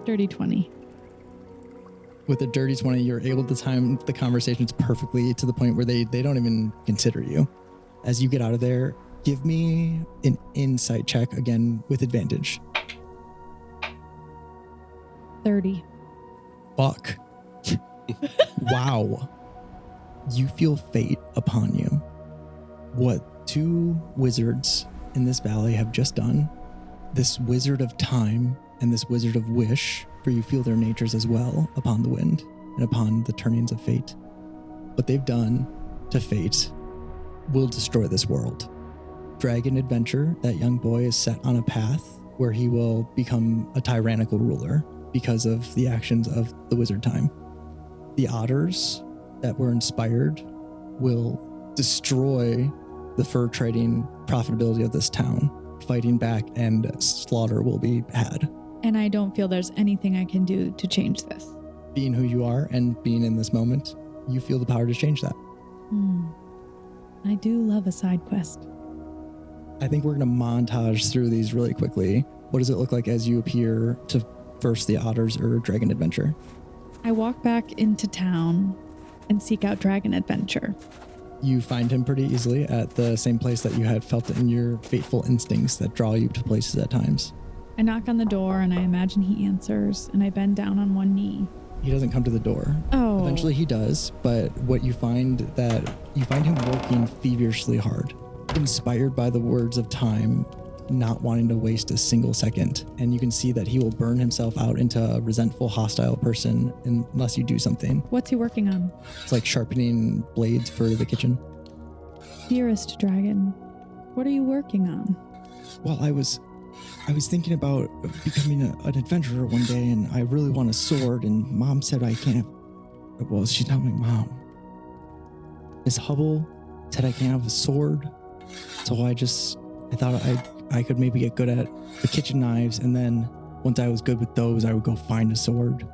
Dirty 20. With a dirty 20, you're able to time the conversations perfectly to the point where they don't even consider you. As you get out of there, give me an insight check, again with advantage. 30. Fuck. Wow. You feel fate upon you. What 2 wizards in this valley have just done, this wizard of time and this wizard of wish, for you feel their natures as well upon the wind and upon the turnings of fate. What they've done to fate will destroy this world. Dragon Adventure, that young boy, is set on a path where he will become a tyrannical ruler because of the actions of the wizard time. The otters that were inspired will destroy the fur trading profitability of this town. Fighting back and slaughter will be had. And I don't feel there's anything I can do to change this. Being who you are and being in this moment, you feel the power to change that. I do love a side quest. I think we're going to montage through these really quickly. What does it look like as you appear to first the otters or dragon adventure? I walk back into town and seek out Dragon Adventure. You find him pretty easily at the same place that you had felt in your fateful instincts that draw you to places at times. I knock on the door and I imagine he answers, and I bend down on one knee. He doesn't come to the door. Oh. Eventually he does, but what you find him working feverishly hard, inspired by the words of time, not wanting to waste a single second. And you can see that he will burn himself out into a resentful, hostile person unless you do something. What's he working on? It's like sharpening blades for the kitchen. Dearest dragon, what are you working on? Well, I was thinking about becoming an adventurer one day, and I really want a sword, and Mom said I can't. Well, she's not my mom. Miss Hubble said I can't have a sword, so I thought I could maybe get good at the kitchen knives, and then once I was good with those, I would go find a sword.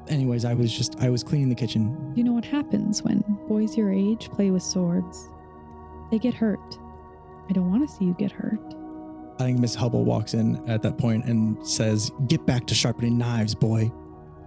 Anyways, I was cleaning the kitchen. You know what happens when boys your age play with swords? They get hurt. I don't want to see you get hurt. I think Miss Hubble walks in at that point and says, "Get back to sharpening knives, boy."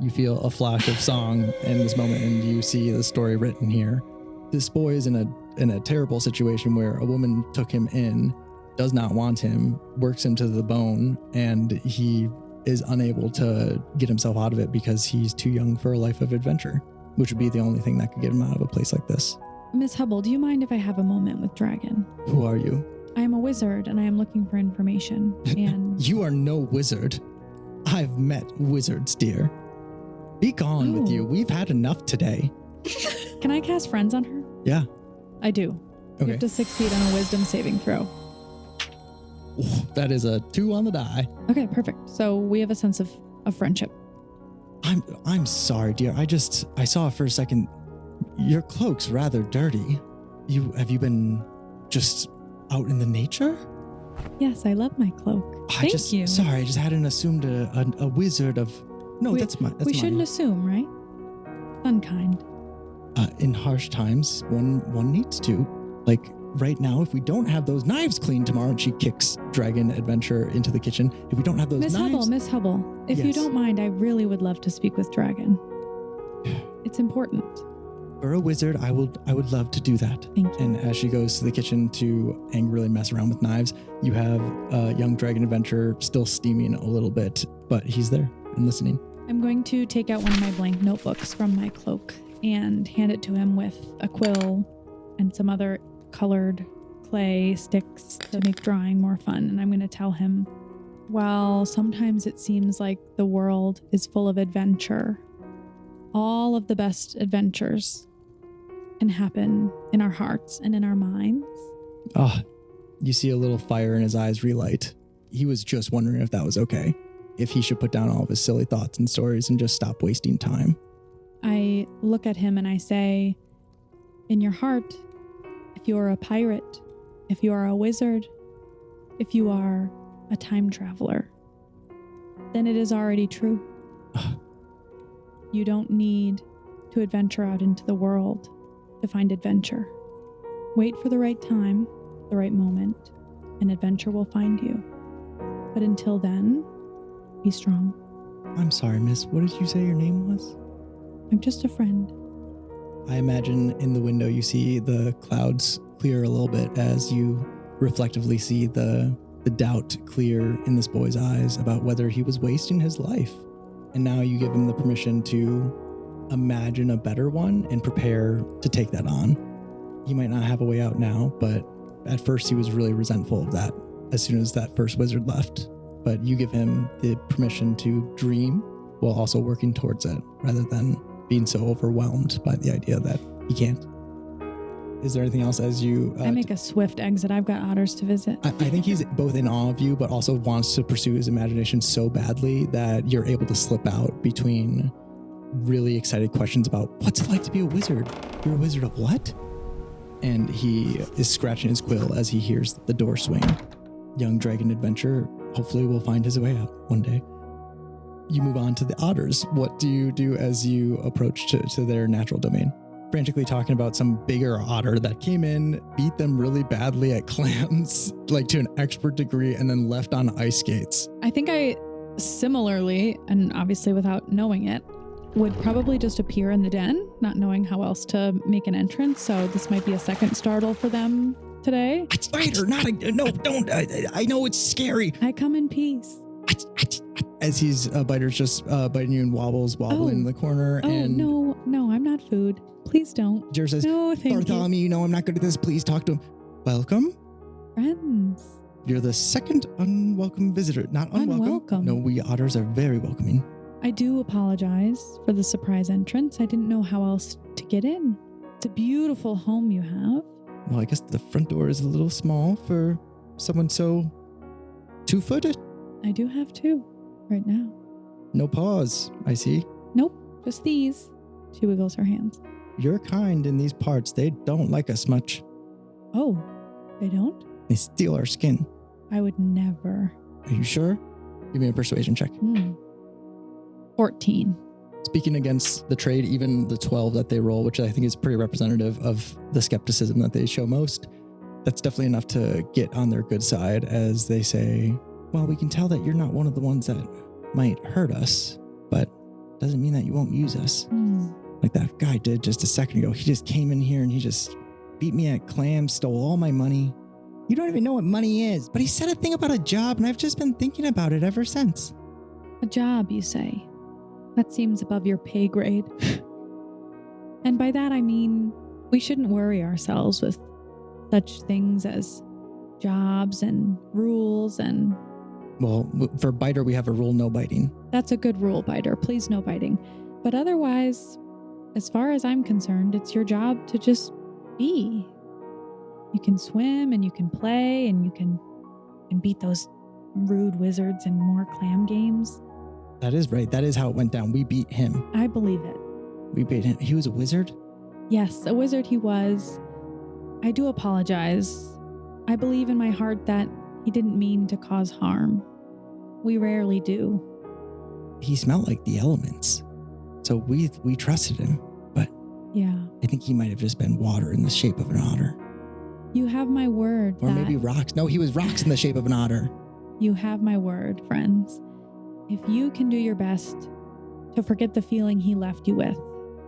You feel a flash of song in this moment, and you see the story written here. This boy is in a terrible situation where a woman took him in, does not want him, works him to the bone, and he is unable to get himself out of it because he's too young for a life of adventure, which would be the only thing that could get him out of a place like this. Miss Hubble, do you mind if I have a moment with Dragon? Who are you? I am a wizard and I am looking for information. And You are no wizard. I've met wizards, dear. Be gone with you. We've had enough today. Can I cast Friends on her? Yeah. I do. You Okay. have to succeed on a wisdom saving throw. That is a 2 on the die. Okay, perfect. So we have a sense of friendship. I'm sorry, dear. I saw for a second. Your cloak's rather dirty. Have you been just out in the nature? Yes, I love my cloak. Thank you. Sorry, I just hadn't assumed a wizard of. No, that's we shouldn't assume, right? Unkind. In harsh times, one needs to. Like right now, if we don't have those knives cleaned tomorrow, and she kicks Dragon Adventure into the kitchen. If we don't have those knives, Miss Hubble, if you Yes. don't mind, I really would love to speak with Dragon. It's important. for a wizard, I would love to do that. Thank you. And as she goes to the kitchen to angrily mess around with knives, you have a young Dragon Adventurer still steaming a little bit, but he's there and listening. I'm going to take out one of my blank notebooks from my cloak and hand it to him with a quill and some other colored clay sticks to make drawing more fun. And I'm going to tell him, well, sometimes it seems like the world is full of adventure. All of the best adventures can happen in our hearts and in our minds. You see a little fire in his eyes relight. He was just wondering if that was okay. If he should put down all of his silly thoughts and stories and just stop wasting time. I look at him and I say, in your heart, if you are a pirate, if you are a wizard, if you are a time traveler, then it is already true. You don't need to adventure out into the world to find adventure. Wait for the right time, the right moment, and adventure will find you. But until then, be strong. I'm sorry, miss. What did you say your name was? I'm just a friend. I imagine in the window you see the clouds clear a little bit as you reflectively see the doubt clear in this boy's eyes about whether he was wasting his life. And now you give him the permission to imagine a better one and prepare to take that on. He might not have a way out now, but at first he was really resentful of that as soon as that first wizard left. But you give him the permission to dream while also working towards it rather than being so overwhelmed by the idea that he can't. Is there anything else as you... I make a swift exit. I've got otters to visit. I think he's both in awe of you, but also wants to pursue his imagination so badly that you're able to slip out between really excited questions about what's it like to be a wizard? You're a wizard of what? And he is scratching his quill as he hears the door swing. Young Dragon Adventure hopefully will find his way out one day. You move on to the otters. What do you do as you approach to their natural domain? Frantically talking about some bigger otter that came in, beat them really badly at clams, like to an expert degree, and then left on ice skates. I think I similarly, and obviously without knowing it, would probably just appear in the den, not knowing how else to make an entrance. So this might be a second startle for them today. Spider, no, don't. I know it's scary. I come in peace. As he's Biter's just biting you and wobbling in the corner. Oh, and no, I'm not food. Please don't. Jer says, No, thank Bartholomew, you know I'm not good at this. Please talk to him. Welcome. you. Friends. You're the second unwelcome visitor. Not unwelcome. Unwelcome. No, we otters are very welcoming. I do apologize for the surprise entrance. I didn't know how else to get in. It's a beautiful home you have. Well, I guess the front door is a little small for someone so 2-footed. I do have two right now. No paws, I see. Nope, just these. She wiggles her hands. Your kind in these parts, they don't like us much. Oh, they don't? They steal our skin. I would never. Are you sure? Give me a persuasion check. 14. Speaking against the trade, even the 12 that they roll, which I think is pretty representative of the skepticism that they show most, that's definitely enough to get on their good side as they say, well, we can tell that you're not one of the ones that might hurt us, but doesn't mean that you won't use us. Like that guy did just a second ago. He just came in here and he just beat me at clams, stole all my money. You don't even know what money is, but he said a thing about a job and I've just been thinking about it ever since. A job, you say? That seems above your pay grade. And by that I mean, we shouldn't worry ourselves with such things as jobs and rules and... Well, for biter, we have a rule, no biting. That's a good rule, Biter. Please, no biting. But otherwise, as far as I'm concerned, it's your job to just be. You can swim and you can play and you can beat those rude wizards in more clam games. That is right. That is how it went down. We beat him. I believe it. We beat him. He was a wizard? Yes, a wizard he was. I do apologize. I believe in my heart that he didn't mean to cause harm. We rarely do. He smelled like the elements. So we trusted him. But yeah, I think he might have just been water in the shape of an otter. You have my word. Or maybe rocks. No, he was rocks in the shape of an otter. You have my word, friends. If you can do your best to forget the feeling he left you with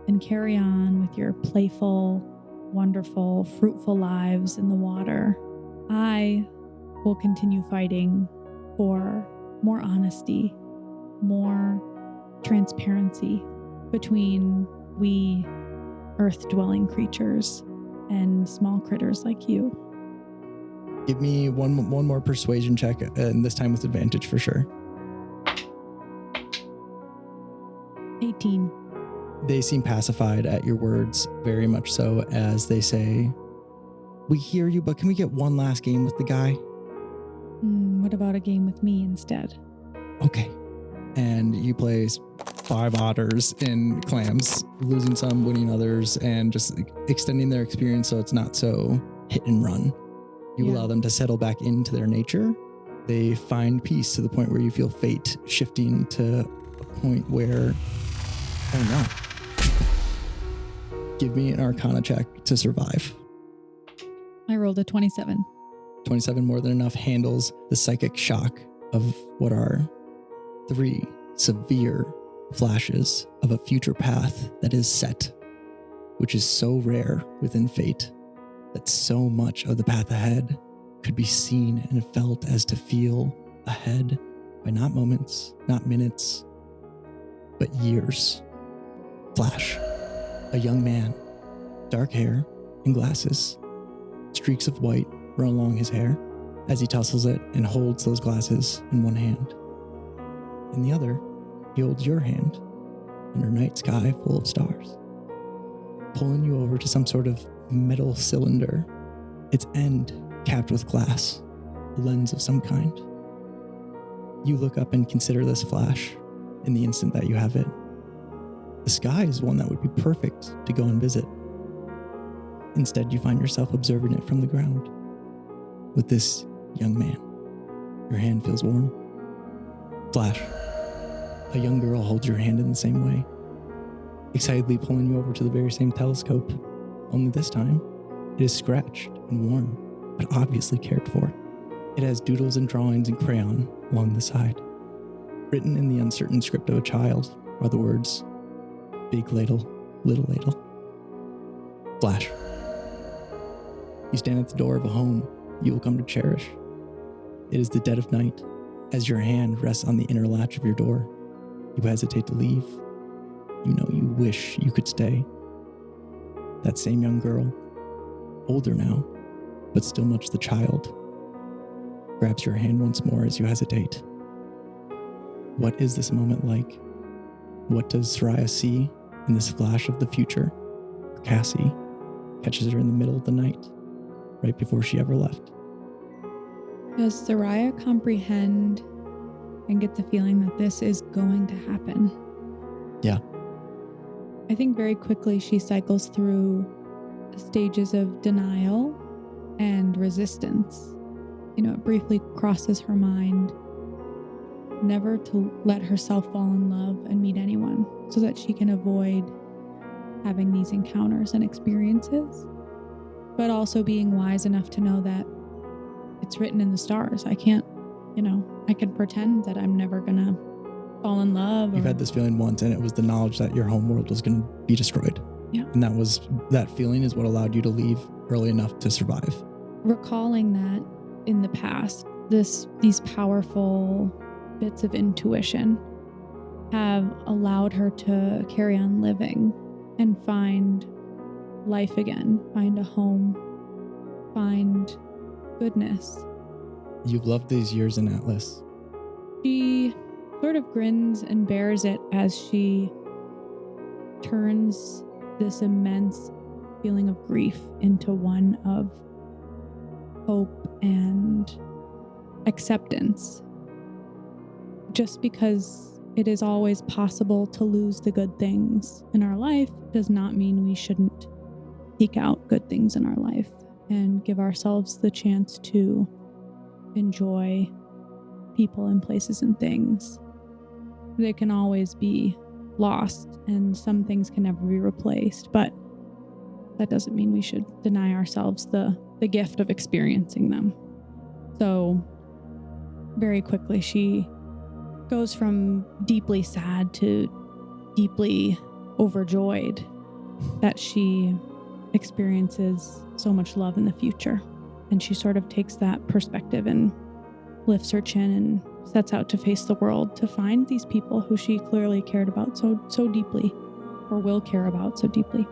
and carry on with your playful, wonderful, fruitful lives in the water, I will continue fighting for more honesty, more transparency between we earth-dwelling creatures and small critters like you. Give me one more persuasion check, and this time with advantage for sure. 18. They seem pacified at your words, very much so, as they say, we hear you, but can we get one last game with the guy? What about a game with me instead? Okay. And you play 5 otters in clams, losing some, winning others, and just extending their experience so it's not so hit and run. You allow them to settle back into their nature. They find peace to the point where you feel fate shifting to a point where, oh no. Give me an Arcana check to survive. I rolled a 27. 27, more than enough, handles the psychic shock of what are 3 severe flashes of a future path that is set, which is so rare within fate that so much of the path ahead could be seen and felt as to feel ahead by not moments, not minutes, but years. Flash. A young man, dark hair and glasses. Streaks of white run along his hair as he tussles it and holds those glasses in one hand. In the other, he holds your hand under night sky full of stars, pulling you over to some sort of metal cylinder, its end capped with glass, a lens of some kind. You look up and consider this flash in the instant that you have it. The sky is one that would be perfect to go and visit. Instead, you find yourself observing it from the ground with this young man. Your hand feels warm. Flash. A young girl holds your hand in the same way, excitedly pulling you over to the very same telescope, only this time it is scratched and worn, but obviously cared for. It has doodles and drawings in crayon along the side. Written in the uncertain script of a child are the words, big ladle, little ladle. Flash. You stand at the door of a home you will come to cherish. It is the dead of night. As your hand rests on the inner latch of your door, you hesitate to leave. You know you wish you could stay. That same young girl, older now, but still much the child, grabs your hand once more as you hesitate. What is this moment like? What does Soraya see in this flash of the future? Cassi catches her in the middle of the night, right before she ever left. Does Soraya comprehend and get the feeling that this is going to happen? Yeah. I think very quickly she cycles through stages of denial and resistance. It briefly crosses her mind never to let herself fall in love and meet anyone so that she can avoid having these encounters and experiences, but also being wise enough to know that it's written in the stars. I can't, I can pretend that I'm never gonna fall in love. You've had this feeling once, and it was the knowledge that your home world was going to be destroyed. Yeah. And that feeling is what allowed you to leave early enough to survive. Recalling that in the past, these powerful bits of intuition have allowed her to carry on living and find life again, find a home, find goodness. You've loved these years in Atlas. She sort of grins and bears it as she turns this immense feeling of grief into one of hope and acceptance. Just because it is always possible to lose the good things in our life does not mean we shouldn't seek out good things in our life and give ourselves the chance to enjoy people and places and things. They can always be lost and some things can never be replaced, but that doesn't mean we should deny ourselves the gift of experiencing them. So very quickly she goes from deeply sad to deeply overjoyed that she experiences so much love in the future. And she sort of takes that perspective and lifts her chin and sets out to face the world to find these people who she clearly cared about so deeply, or will care about so deeply.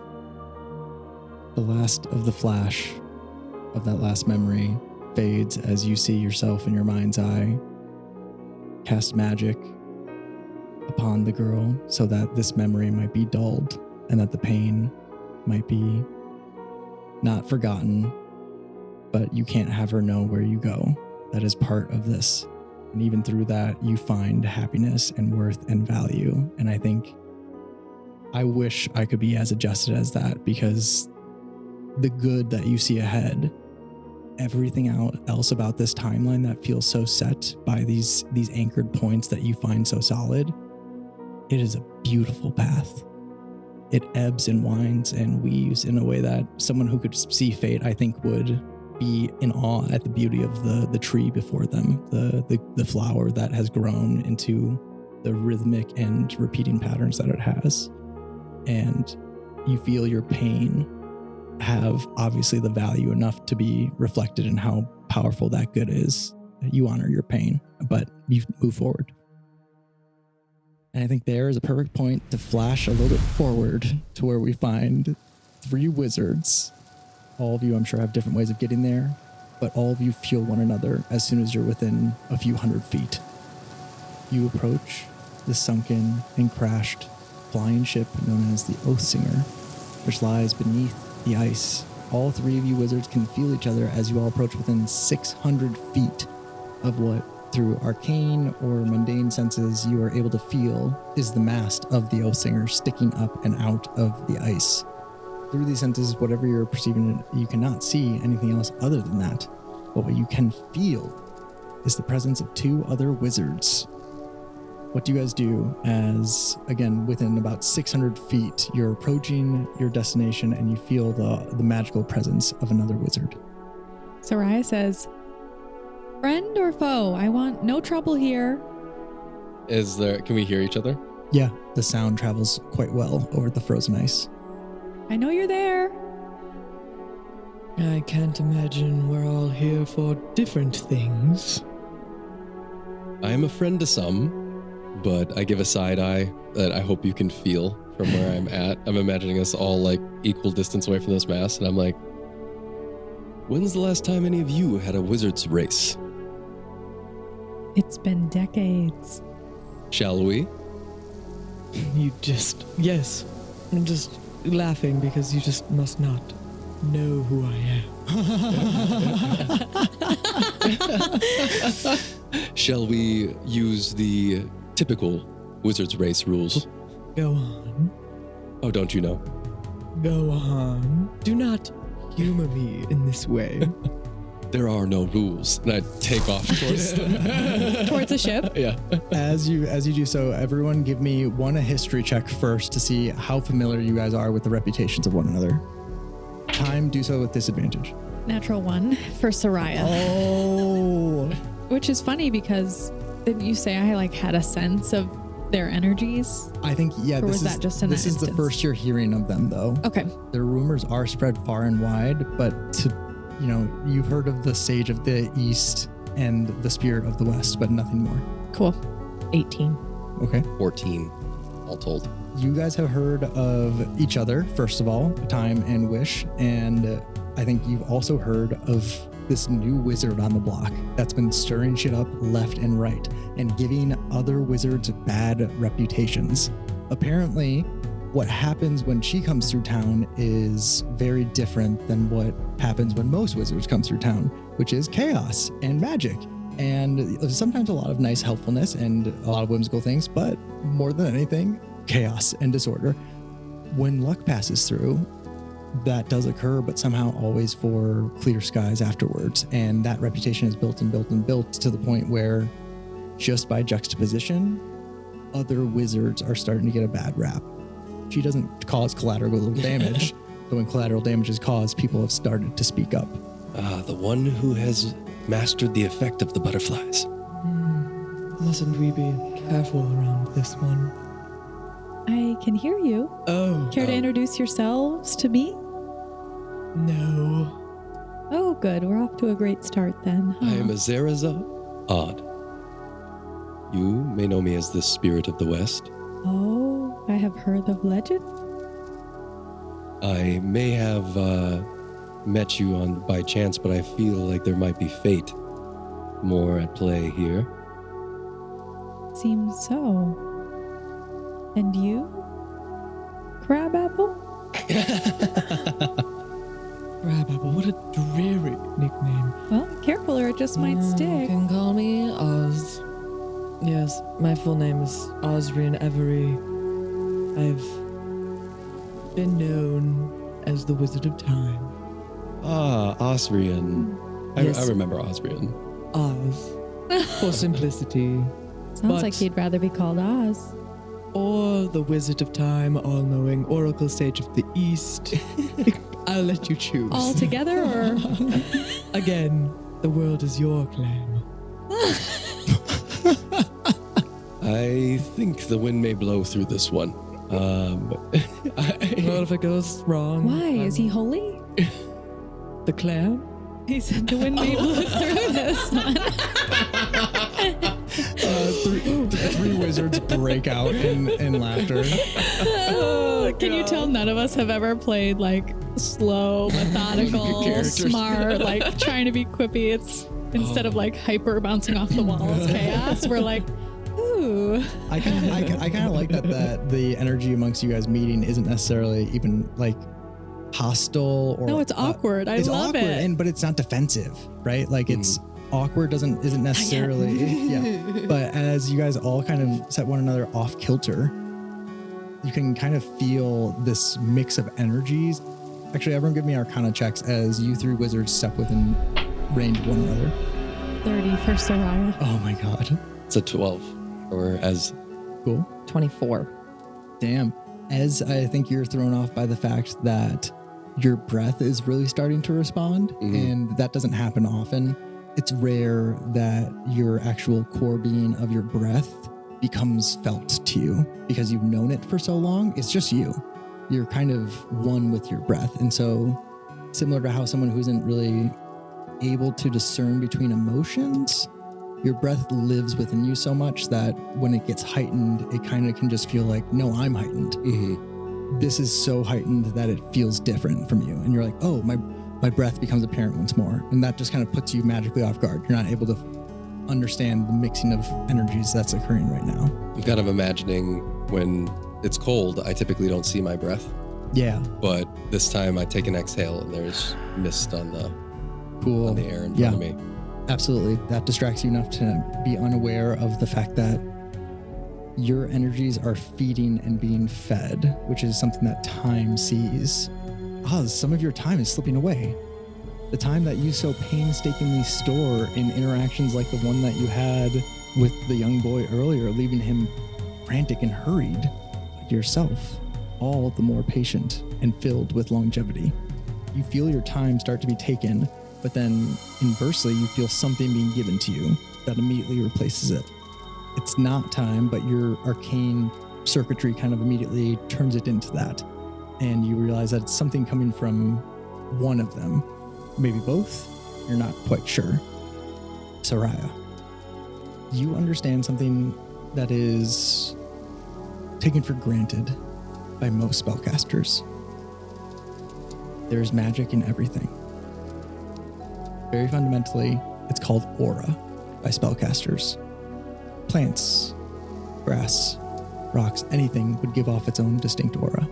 The last of the flash of that last memory fades as you see yourself in your mind's eye cast magic upon the girl so that this memory might be dulled and that the pain might be not forgotten, but you can't have her know where you go. That is part of this. And even through that, you find happiness and worth and value. And I think I wish I could be as adjusted as that, because the good that you see ahead, everything else about this timeline that feels so set by these anchored points that you find so solid, it is a beautiful path. It ebbs and winds and weaves in a way that someone who could see fate, I think, would be in awe at the beauty of the tree before them, the flower that has grown into the rhythmic and repeating patterns that it has. And you feel your pain have obviously the value enough to be reflected in how powerful that good is. You honor your pain, but you move forward. And I think there is a perfect point to flash a little bit forward to where we find 3 wizards. All of you, I'm sure, have different ways of getting there, but all of you feel one another as soon as you're within a few hundred feet. You approach the sunken and crashed flying ship known as the Oathsinger, which lies beneath the ice. All 3 of you wizards can feel each other as you all approach within 600 feet of what, through arcane or mundane senses, you are able to feel is the mast of the Oathsinger sticking up and out of the ice. Through these senses, whatever you're perceiving, you cannot see anything else other than that. But what you can feel is the presence of 2 other wizards. What do you guys do as, again, within about 600 feet, you're approaching your destination and you feel the magical presence of another wizard? Soraya says, "Friend or foe? I want no trouble here." Can we hear each other? Yeah, the sound travels quite well over the frozen ice. I know you're there. I can't imagine we're all here for different things. I am a friend to some, but I give a side eye that I hope you can feel from where I'm at. I'm imagining us all like equal distance away from this mass, and I'm like, when's the last time any of you had a wizard's race? It's been decades. Shall we? Yes. I'm just laughing because you just must not know who I am. Shall we use the typical wizard's race rules? Go on. Oh, don't you know? Go on. Do not humor me in this way. There are no rules. And I take off towards Towards the ship. Yeah. As you do so, everyone give me a history check first to see how familiar you guys are with the reputations of one another. Time, do so with disadvantage. Natural 1 for Soraya. Oh. Which is funny because didn't you say I had a sense of their energies? I think, yeah, Or was that just in this that is the instance? first you're hearing of them, though. Okay. Their rumors are spread far and wide, but you've heard of the Sage of the East and the Spirit of the West, but nothing more. Cool. 18. Okay. 14, all told. You guys have heard of each other, first of all, Time and Wish, and I think you've also heard of this new wizard on the block that's been stirring shit up left and right and giving other wizards bad reputations. Apparently, what happens when she comes through town is very different than what happens when most wizards come through town, which is chaos and magic. And sometimes a lot of nice helpfulness and a lot of whimsical things, but more than anything, chaos and disorder. When luck passes through, that does occur, but somehow always for clear skies afterwards. And that reputation is built and built and built to the point where just by juxtaposition, other wizards are starting to get a bad rap. She doesn't cause collateral damage, but when collateral damage is caused, people have started to speak up. The one who has mastered the effect of the butterflies. Mustn't we be careful around this one? I can hear you. Oh. Care to introduce yourselves to me? No. Oh, good. We're off to a great start then. I am Ezereza Odd. You may know me as the Spirit of the West. Oh, I have heard of legend. I may have met you by chance, but I feel like there might be fate more at play here. Seems so. And you? Crabapple? Crabapple, what a dreary nickname. Well, careful or it just might You stick. can call me Oz. Yes, my full name is Ozrien Everi. I've been known as the Wizard of Time. Ah, Ozrien. Yes. I remember Ozrien. Oz. For simplicity. Sounds like he'd rather be called Oz. Or the Wizard of Time, all-knowing Oracle Sage of the East. I'll let you choose. All together or? Again, the world is your claim. I think the wind may blow through this one. What if it goes wrong? Why? Is he holy? The clam? He said the wind may blow through this one. Three wizards break out in laughter. Can you tell none of us have ever played slow, methodical, Characters. smart, trying to be quippy? It's instead of hyper bouncing off the walls chaos, we're ooh. I kind of like that the energy amongst you guys meeting isn't necessarily even hostile or No, it's awkward. I it's love awkward, it. but it's not defensive, right? It's awkward isn't necessarily yeah. But as you guys all kind of set one another off kilter, you can kind of feel this mix of energies. Actually, everyone give me Arcana checks as you three wizards step within range of one another. 30 for Soraya. Oh my god. It's a 12. Or as Cool. 24. Damn. As I think you're thrown off by the fact that your breath is really starting to respond, and that doesn't happen often. It's rare that your actual core being of your breath becomes felt to you because you've known it for so long. It's just you. You're kind of one with your breath. And so similar to how someone who isn't really able to discern between emotions, your breath lives within you so much that when it gets heightened, it kind of can just feel like, no, I'm heightened. Mm-hmm. This is so heightened that it feels different from you. And you're like, oh, my breath becomes apparent once more. And that just kind of puts you magically off guard. You're not able to understand the mixing of energies that's occurring right now. I'm kind of imagining when it's cold, I typically don't see my breath. Yeah. But this time I take an exhale and there's mist on the Cool. on the air in front of me. Absolutely. That distracts you enough to be unaware of the fact that your energies are feeding and being fed, which is something that time sees. Some of your time is slipping away. The time that you so painstakingly store in interactions like the one that you had with the young boy earlier, leaving him frantic and hurried, yourself all the more patient and filled with longevity. You feel your time start to be taken, but then inversely, you feel something being given to you that immediately replaces it. It's not time, but your arcane circuitry kind of immediately turns it into that. And you realize that it's something coming from one of them, maybe both. You're not quite sure. Soraya, you understand something that is taken for granted by most spellcasters. There's magic in everything. Very fundamentally, it's called aura by spellcasters. Plants, grass, rocks, anything would give off its own distinct aura.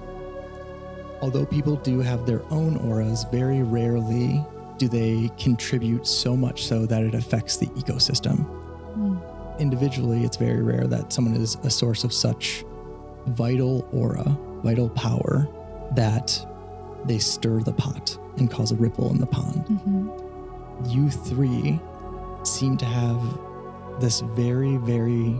Although people do have their own auras, very rarely do they contribute so much so that it affects the ecosystem. Individually, it's very rare that someone is a source of such vital aura, vital power, that they stir the pot and cause a ripple in the pond. You three seem to have this very, very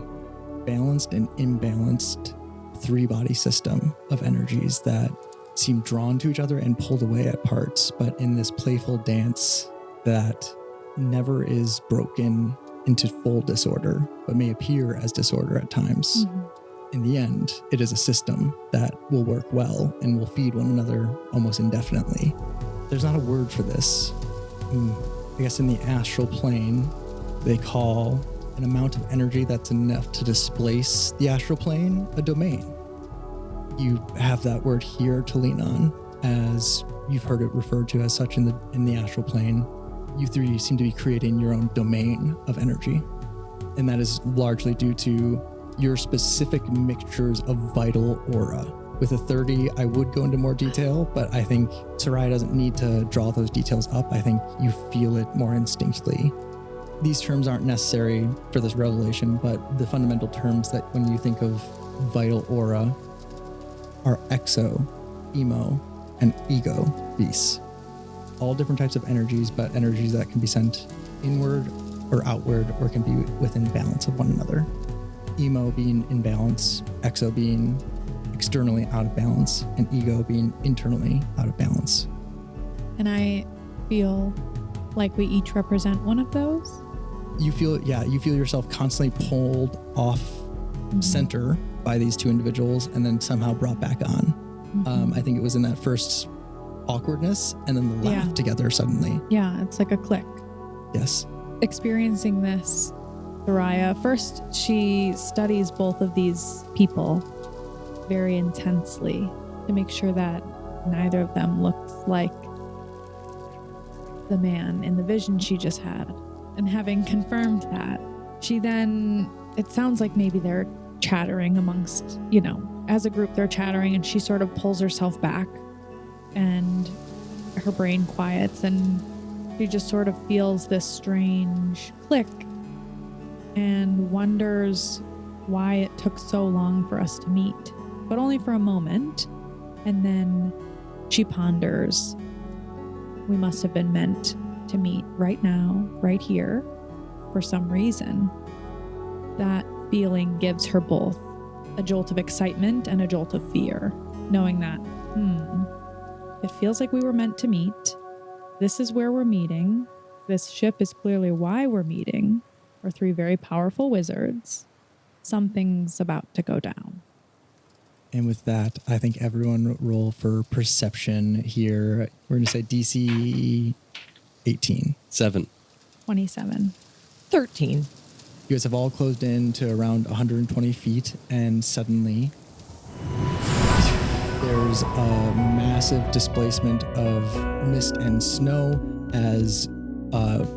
balanced and imbalanced three-body system of energies that seem drawn to each other and pulled away at parts, but in this playful dance that never is broken into full disorder, but may appear as disorder at times. In the end, it is a system that will work well and will feed one another almost indefinitely. There's not a word for this. I guess in the astral plane, they call an amount of energy that's enough to displace the astral plane a domain. You have that word here to lean on, as you've heard it referred to as such in the astral plane. You three seem to be creating your own domain of energy, and that is largely due to your specific mixtures of vital aura. With a 30, I would go into more detail, but I think Soraya doesn't need to draw those details up. I think you feel it more instinctively. These terms aren't necessary for this revelation, but the fundamental terms that when you think of vital aura are exo, emo, and ego beasts. All different types of energies, but energies that can be sent inward or outward or can be within balance of one another. Emo being in balance, exo being externally out of balance, and ego being internally out of balance. And I feel like we each represent one of those. You feel yourself constantly pulled off center by these two individuals and then somehow brought back on. I think it was in that first awkwardness and then the laugh together suddenly. Yeah, it's like a click. Yes. Experiencing this, Soraya, first she studies both of these people very intensely to make sure that neither of them looks like the man in the vision she just had. And having confirmed that, she then, it sounds like maybe they're chattering amongst, as a group they're chattering, and she sort of pulls herself back and her brain quiets and she just sort of feels this strange click and wonders why it took so long for us to meet, but only for a moment. And then she ponders, we must have been meant to meet right now, right here, for some reason. That feeling gives her both a jolt of excitement and a jolt of fear, knowing that, it feels like we were meant to meet. This is where we're meeting. This ship is clearly why we're meeting. We're three very powerful wizards. something's about to go down. And with that, I think everyone roll for perception here. We're going to say DC 18. 7. 27. 13. You guys have all closed in to around 120 feet, and suddenly there's a massive displacement of mist and snow as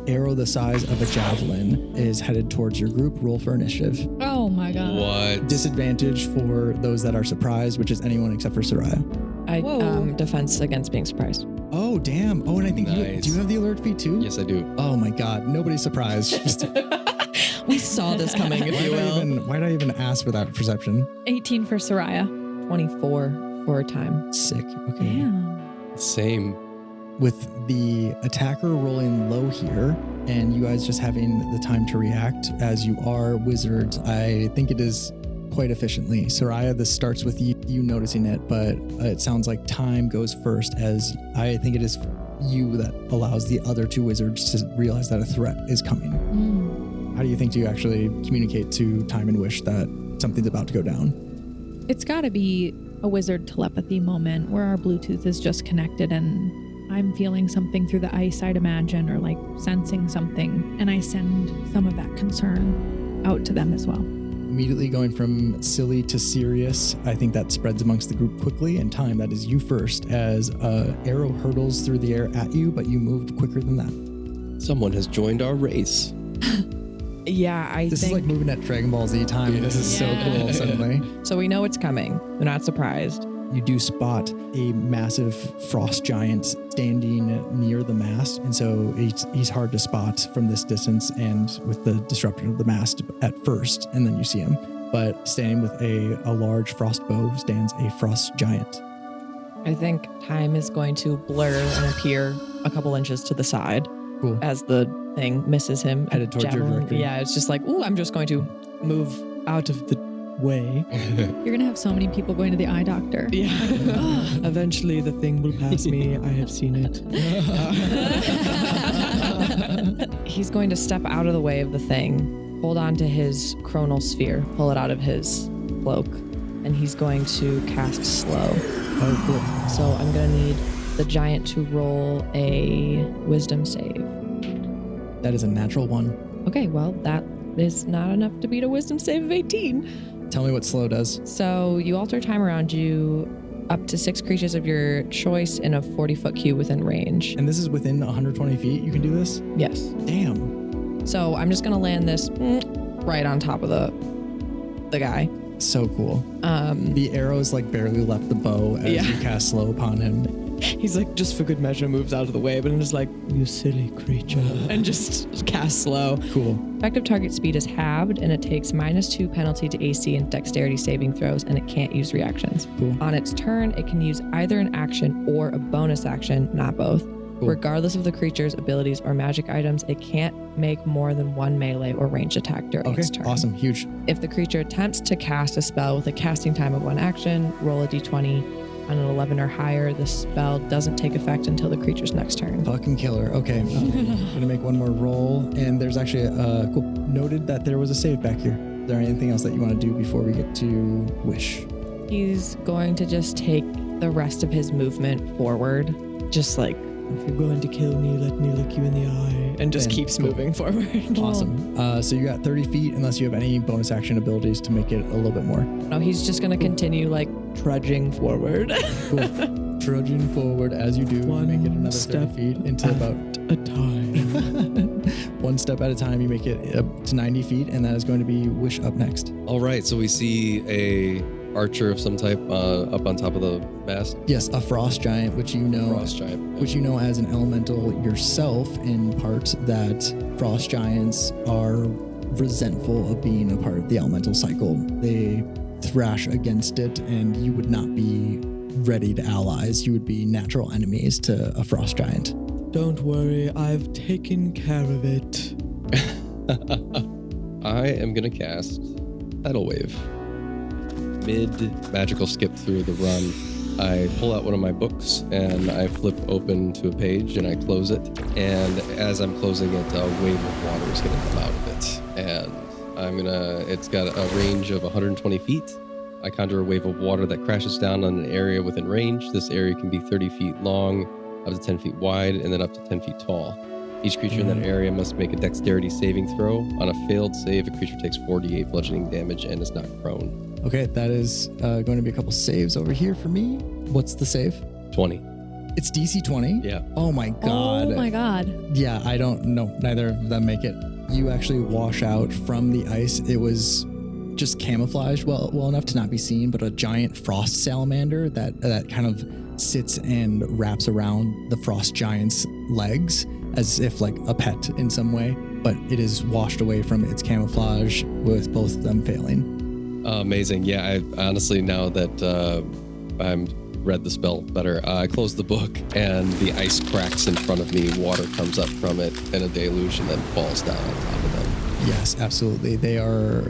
arrow the size of a javelin is headed towards your group. Roll for initiative. Oh my god. What? Disadvantage for those that are surprised, which is anyone except for Soraya. I defense against being surprised. Oh, damn. Oh, and I think Nice. do you have the alert feat too? Yes, I do. Oh my god, nobody's surprised. Just, We saw this coming, if you will. why did I even ask for that perception? 18 for Soraya. 24 for a time. Sick. Okay. Damn. Same. With the attacker rolling low here and you guys just having the time to react as you are wizards, I think it is quite efficiently. Soraya, this starts with you noticing it, but it sounds like time goes first, as I think it is you that allows the other two wizards to realize that a threat is coming. How do you think do you actually communicate to Time and Wish that something's about to go down? It's got to be a wizard telepathy moment where our Bluetooth is just connected and I'm feeling something through the ice, I'd imagine, or like sensing something. And I send some of that concern out to them as well. Immediately going from silly to serious, I think that spreads amongst the group quickly. And Time, that is you first, as arrow hurtles through the air at you, but you moved quicker than that. Someone has joined our race. Yeah, I This think. is like moving at Dragon Ball Z time. This is so cool suddenly. So we know it's coming. We're not surprised. You do spot a massive frost giant standing near the mast, and so he's hard to spot from this distance and with the disruption of the mast at first, and then you see him. But standing with a large frost bow stands a frost giant. I think Time is going to blur and appear a couple inches to the side Cool. as the thing misses him. Headed towards your Javelin. direction. Yeah, it's just like, ooh, I'm just going to move out of the way. You're going to have so many people going to the eye doctor. Yeah. Eventually the thing will pass me. I have seen it. He's going to step out of the way of the thing, hold on to his chronal sphere, pull it out of his cloak, and he's going to cast slow. Oh, cool. So I'm going to need the giant to roll a wisdom save. That is a natural one. Okay, well, that is not enough to beat a wisdom save of 18. Tell me what slow does. So you alter time around you up to 6 creatures of your choice in a 40-foot cube within range. And this is within 120 feet. You can do this? Yes. Damn. So I'm just going to land this right on top of the guy. So cool. The arrows like barely left the bow as you cast slow upon him. He's like, just for good measure, moves out of the way, but I'm just like, you silly creature, and just cast slow. Cool. Effective target speed is halved, and it takes -2 penalty to AC and dexterity saving throws, and it can't use reactions. Cool. On its turn, it can use either an action or a bonus action, not both. Cool. Regardless of the creature's abilities or magic items, it can't make more than one melee or ranged attack during Okay, its turn. awesome. Huge. If the creature attempts to cast a spell with a casting time of 1 action, roll a d20. On an 11 or higher, the spell doesn't take effect until the creature's next turn. Fucking killer. Okay. I'm gonna make one more roll. And there's actually cool. Noted that there was a save back here. Is there anything else that you want to do before we get to Wish? He's going to just take the rest of his movement forward. Just like, if you're going to kill me, let me look you in the eye. And just And keeps cool. moving forward. Awesome. So you got 30 feet unless you have any bonus action abilities to make it a little bit more. No, he's just going to continue like trudging forward. Cool. Trudging forward as you do. One make it another 30 step feet into about a time. one step at a time. You make it up to 90 feet, and that is going to be Wish up next. All right, so we see a archer of some type up on top of the mast. Yes, a frost giant, which you know Frost giant. which you know as an elemental yourself in part, that frost giants are resentful of being a part of the elemental cycle. They thrash against it, and you would not be ready to allies. You would be natural enemies to a frost giant. Don't worry, I've taken care of it. I am going to cast Tidal Wave. Mid-magical skip through the run, I pull out one of my books and I flip open to a page and I close it. And as I'm closing it, a wave of water is going to come out of it. And It's got a range of 120 feet. I conjure a wave of water that crashes down on an area within range. This area can be 30 feet long, up to 10 feet wide, and then up to 10 feet tall. Each creature in that area must make a dexterity saving throw. On a failed save, a creature takes 48 bludgeoning damage and is knocked prone. Okay, that is going to be a couple saves over here for me. What's the save? 20. It's DC 20? Yeah. Oh my god. Oh my god. Yeah, I don't know. Neither of them make it. You actually wash out from the ice. It was just camouflaged well enough to not be seen, but a giant frost salamander that kind of sits and wraps around the frost giant's legs as if like a pet in some way, but it is washed away from its camouflage with both of them failing. Amazing. Yeah, I honestly, now that I'm read the spell better, I close the book and the ice cracks in front of me. Water comes up from it in a deluge and then falls down on top of them. Yes, absolutely. They are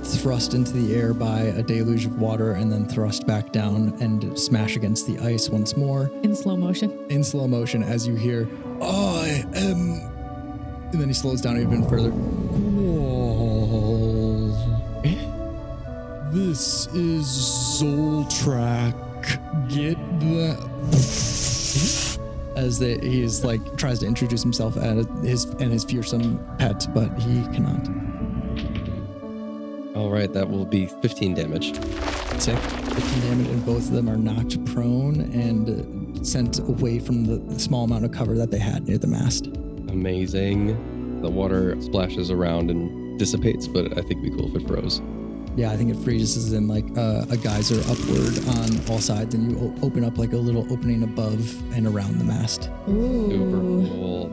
thrust into the air by a deluge of water and then thrust back down and smash against the ice once more. In slow motion. In slow motion as you hear, I am... And then he slows down even further. This is Zoltrak. Get that. As he's like tries to introduce himself as his fearsome pet, but he cannot. All right, that will be 15 damage. Sick. 15 damage, and both of them are knocked prone and sent away from the small amount of cover that they had near the mast. Amazing. The water splashes around and dissipates, but I think it'd be cool if it froze. Yeah, I think it freezes in like a geyser upward on all sides, and you open up like a little opening above and around the mast. Ooh. Super cool.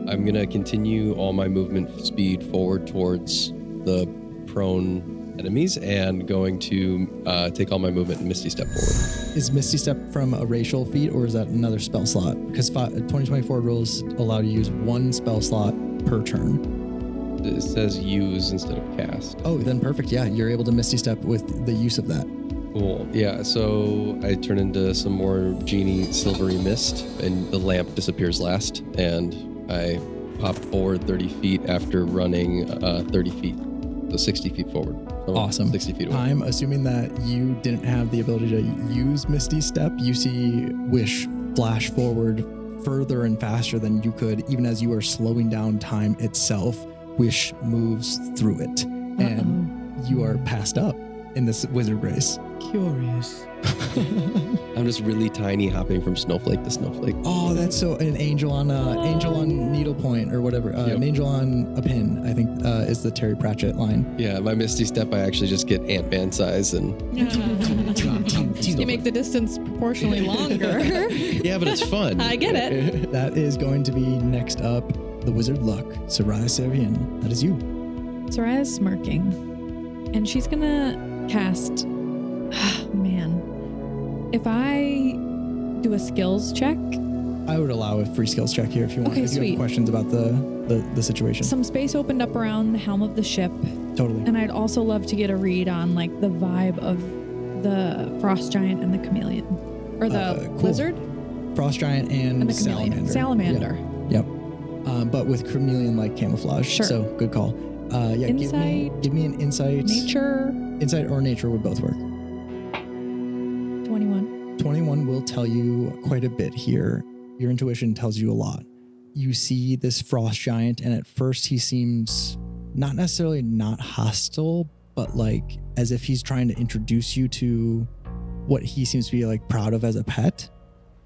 I'm going to continue all my movement speed forward towards the prone enemies and going to take all my movement and Misty Step forward. Is Misty Step from a racial feat, or is that another spell slot? Because 2024 rules allow you to use one spell slot per turn. It says use instead of cast. Oh, then perfect. Yeah, you're able to Misty Step with the use of that. Cool. Yeah, so I turn into some more genie silvery mist, and the lamp disappears last, and I pop forward 30 feet after running 30 feet. So 60 feet forward. So Awesome. 60 feet away. I'm assuming that you didn't have the ability to use Misty Step. You see Wish flash forward further and faster than you could, even as you are slowing down time itself. Wish moves through it, and you are passed up in this wizard race. Curious. I'm just really tiny, hopping from snowflake to snowflake. Oh, that's so an angel on needlepoint or whatever. An angel on a pin, I think, is the Terry Pratchett line. Yeah, my Misty Step, I actually just get Ant-Man size and... You make the distance proportionally longer. Yeah, but it's fun. I get it. That is going to be next up. The Wizard Luck, Soraya Serein. That is you. Soraya's smirking, and she's gonna cast. Man, if I do a skills check, I would allow a free skills check here if you want. Okay, if you sweet. have questions about the situation. some space opened up around the helm of the ship, Totally. and I'd also love to get a read on like the vibe of the frost giant and the chameleon, or the Cool. lizard Frost Giant and the chameleon. Salamander. Yep. But with chameleon-like camouflage. Sure. So good call. Yeah. Insight, Give me an insight. nature. Insight or nature would both work. 21. 21 will tell you quite a bit here. Your intuition tells you a lot. You see this frost giant, and at first he seems not necessarily not hostile, but like as if he's trying to introduce you to what he seems to be like proud of as a pet.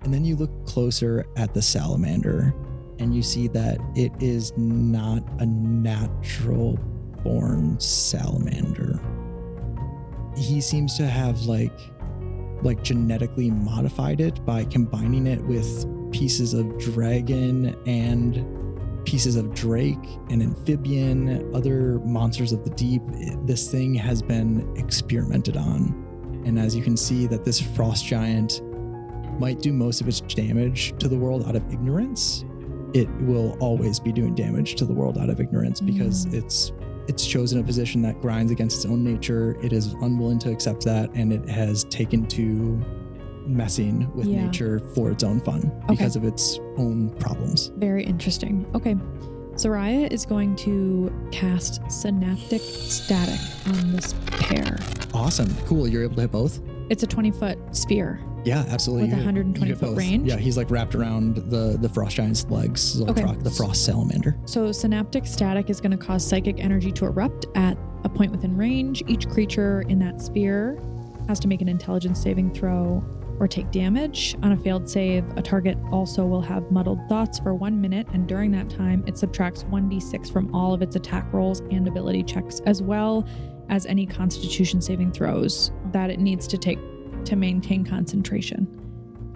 And then you look closer at the salamander, and you see that it is not a natural born salamander. He seems to have like genetically modified it by combining it with pieces of dragon and pieces of drake and amphibian, other monsters of the deep. This thing has been experimented on. And as you can see that this frost giant might do most of its damage to the world out of ignorance, it will always be doing damage to the world out of ignorance because it's chosen a position that grinds against its own nature. It is unwilling to accept that, and it has taken to messing with nature for its own fun because of its own problems. Very interesting. Okay. Soraya is going to cast Synaptic Static on this pair. Awesome. Cool. You're able to hit both? It's a 20-foot sphere. Yeah, absolutely. With You hit 120-foot both. range? Yeah, he's like wrapped around the frost giant's legs, the frost salamander. So Synaptic Static is going to cause psychic energy to erupt at a point within range. Each creature in that sphere has to make an intelligence saving throw or take damage. On a failed save, a target also will have muddled thoughts for 1 minute, and during that time, it subtracts 1d6 from all of its attack rolls and ability checks, as well as any constitution saving throws that it needs to take to maintain concentration.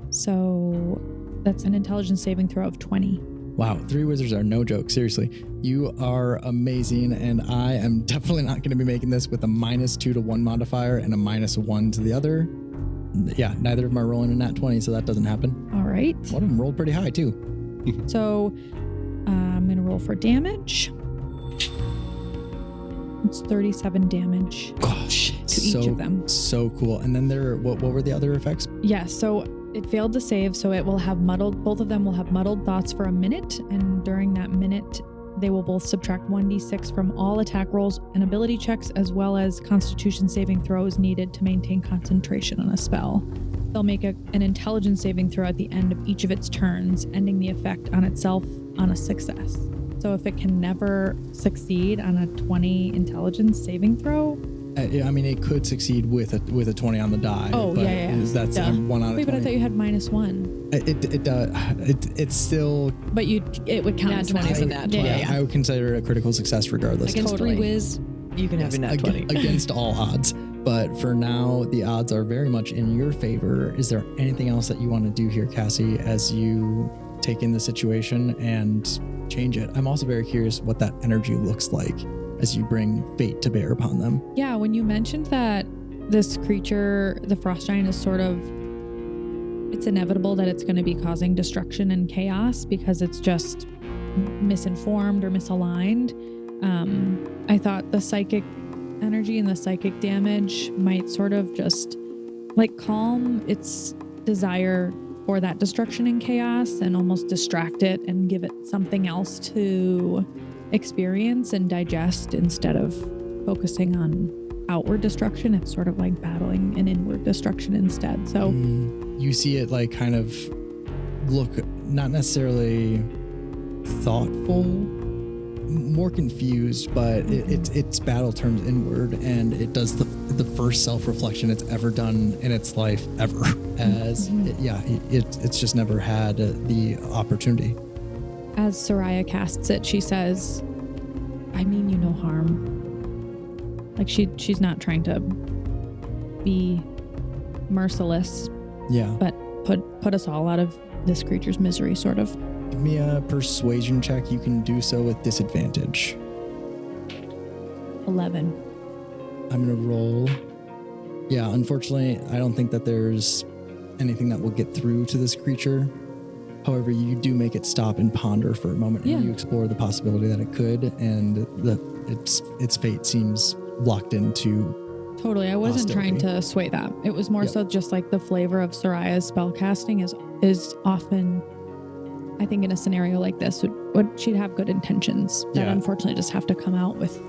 So that's an intelligence saving throw of 20. Wow, 3 wizards are no joke. Seriously, you are amazing, and I am definitely not going to be making this with a -2 to 1 modifier and a -1 to the other. Yeah, neither of them are rolling a nat 20, so that doesn't happen. All right. One of them rolled pretty high too. So I'm going to roll for damage. It's 37 damage Gosh, to each of them. So cool. And then what were the other effects? Yeah, so it failed to save, so it will have both of them will have muddled thoughts for a minute, and during that minute, they will both subtract 1d6 from all attack rolls and ability checks, as well as constitution saving throws needed to maintain concentration on a spell. They'll make an intelligence saving throw at the end of each of its turns, ending the effect on itself on a success. So if it can never succeed on a 20 intelligence saving throw, I mean, it could succeed with a 20 on the die. Oh, but yeah. That's Duh. 1 out of 20. Wait, but I thought you had -1. It's still. But it would count Nat as 20 is a nat 20. Yeah. I would consider it a critical success regardless. Against Totally. 3 whiz, you can have a nat 20. Against all odds. But for now, the odds are very much in your favor. Is there anything else that you want to do here, Cassi, as you take in the situation and change it? I'm also very curious what that energy looks like as you bring fate to bear upon them. Yeah, when you mentioned that this creature, the frost giant, is it's inevitable that it's going to be causing destruction and chaos because it's just misinformed or misaligned. I thought the psychic energy and the psychic damage might sort of just like calm its desire for that destruction and chaos and almost distract it and give it something else to experience and digest instead of focusing on outward destruction. It's sort of like battling an inward destruction instead. So you see it like kind of look not necessarily thoughtful, more confused, but its battle turns inward, and it does the first self-reflection it's ever done in its life ever. It's just never had the opportunity. as Soraya casts it, she says, "I mean you no harm." Like she's not trying to be merciless, Yeah. but put us all out of this creature's misery, sort of. Give me a persuasion check. You can do so with disadvantage. 11. I'm going to roll. Yeah, unfortunately, I don't think that there's anything that will get through to this creature. However, you do make it stop and ponder for a moment, and you explore the possibility that it could, and its fate seems locked into. Totally. I wasn't trying to sway that. It was more so just like the flavor of Soraya's spellcasting is often, I think in a scenario like this, she'd have good intentions that unfortunately just have to come out with.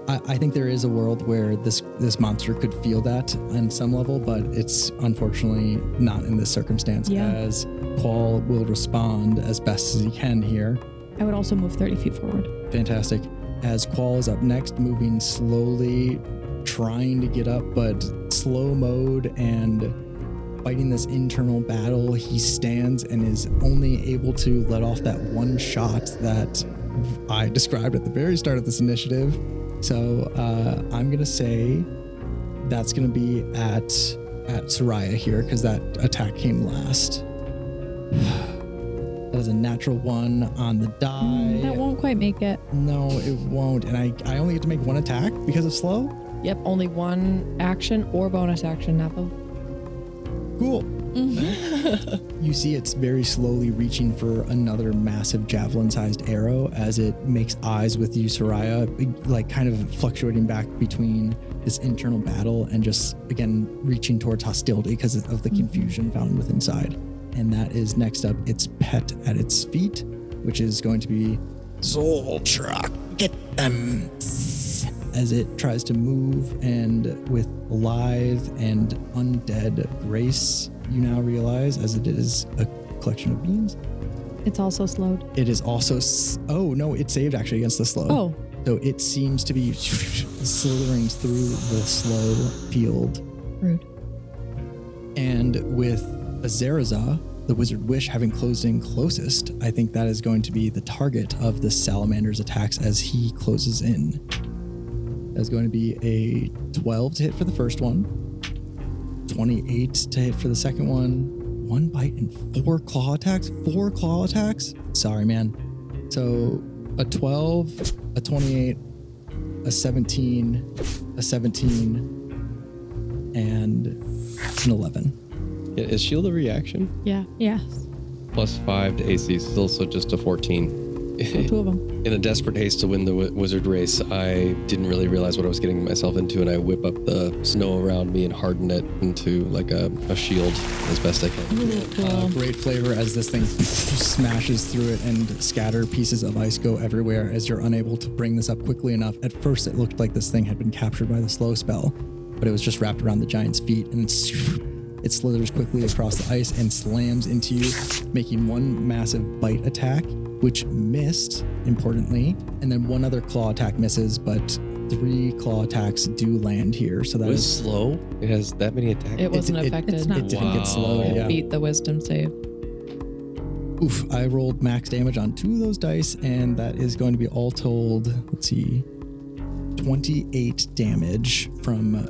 I think there is a world where this monster could feel that on some level, but it's unfortunately not in this circumstance, as Qual will respond as best as he can here. I would also move 30 feet forward. Fantastic. As Qual is up next, moving slowly, trying to get up, but slow mode and fighting this internal battle, he stands and is only able to let off that one shot that I described at the very start of this initiative. So I'm going to say that's going to be at Soraya here, because that attack came last. That is a natural 1 on the die. That won't quite make it. No, it won't. And I only get to make 1 attack because of slow? Yep, only 1 action or bonus action, not both. Cool. You see it's very slowly reaching for another massive javelin-sized arrow as it makes eyes with you, Soraya, like kind of fluctuating back between this internal battle and just, again, reaching towards hostility because of the confusion found within inside. And that is next up its pet at its feet, which is going to be Soul truck, get them. As it tries to move, and with lithe and undead grace, you now realize, as it is a collection of beings, It's also slowed. it is also. Oh no, it saved actually against the slow. Oh, So it seems to be slithering through the slow field. rude. And with Ezereza, the Wizard Wish having closed in closest, I think that is going to be the target of the Salamander's attacks as he closes in. That's going to be a 12 to hit for the first one, 28 to hit for the second one, 1 bite and 4 claw attacks. 4 claw attacks? Sorry, man. So a 12, a 28, a 17, a 17, and an 11. Yeah, is shield a reaction? Yeah. Yes. +5 to AC, still so just a 14. So 2 of them. In a desperate haste to win the wizard race, I didn't really realize what I was getting myself into, and I whip up the snow around me and harden it into like a shield as best I can. Great flavor as this thing smashes through it and scatter pieces of ice go everywhere as you're unable to bring this up quickly enough. At first, it looked like this thing had been captured by the slow spell, but it was just wrapped around the giant's feet, and it slithers quickly across the ice and slams into you, making 1 massive bite attack, which missed, importantly, and then 1 other claw attack misses, but 3 claw attacks do land here. So that It was is slow. It has that many attacks. It wasn't it- affected. it's not. It didn't get slowed. It Yeah. beat the wisdom save. Oof, I rolled max damage on 2 of those dice, and that is going to be all told, let's see, 28 damage from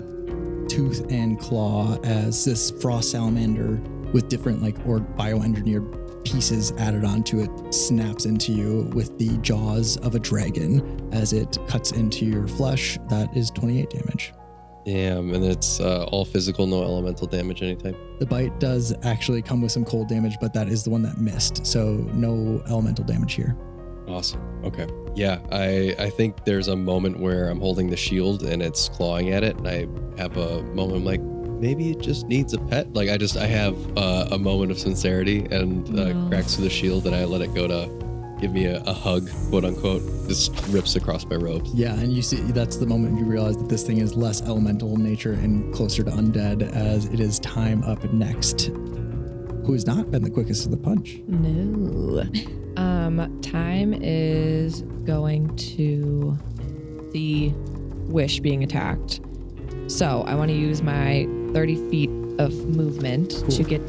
tooth and claw as this frost salamander with different or bioengineered pieces added onto it snaps into you with the jaws of a dragon as it cuts into your flesh. That is 28 damage. Damn, and it's all physical, no elemental damage anytime. The bite does actually come with some cold damage, but that is the one that missed, so no elemental damage here. Awesome. Okay. Yeah, I think there's a moment where I'm holding the shield and it's clawing at it, and I have a moment I'm like, maybe it just needs a pet. I have a moment of sincerity and cracks through the shield, and I let it go to give me a hug, quote unquote. Just rips across my robes. Yeah, and you see that's the moment you realize that this thing is less elemental in nature and closer to undead, as it is time up next. Who has not been the quickest to the punch? No. Time is going to the wish being attacked. So I want to use my 30 feet of movement to get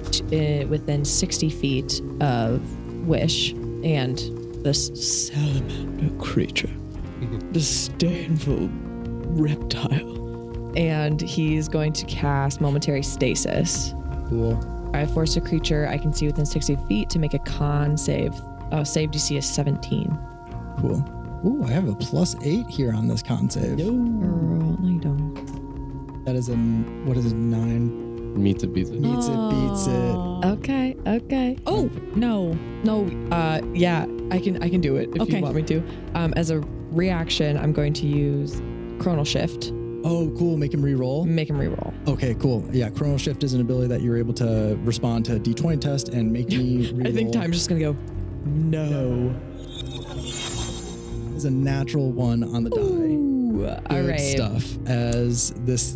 within 60 feet of wish and this salamander creature, disdainful reptile. And he's going to cast momentary stasis. Cool. I force a creature I can see within 60 feet to make a con save. Save DC is 17. Cool. Ooh, I have a +8 here on this con save. Girl, no, you don't. That is what is it, 9? Meets it, beats it. Beats it, beats it. Okay. Oh, no. No, yeah, I can do it if Okay. you want me to. As a reaction, I'm going to use Chronal Shift. Oh, cool. Make him re-roll. Make him reroll. Okay, cool. Yeah, Chronal Shift is an ability that you're able to respond to a D20 test and make me re-roll. I think Time's just gonna go, no. Is a natural 1 on the die. Ooh, all Good right. stuff. As this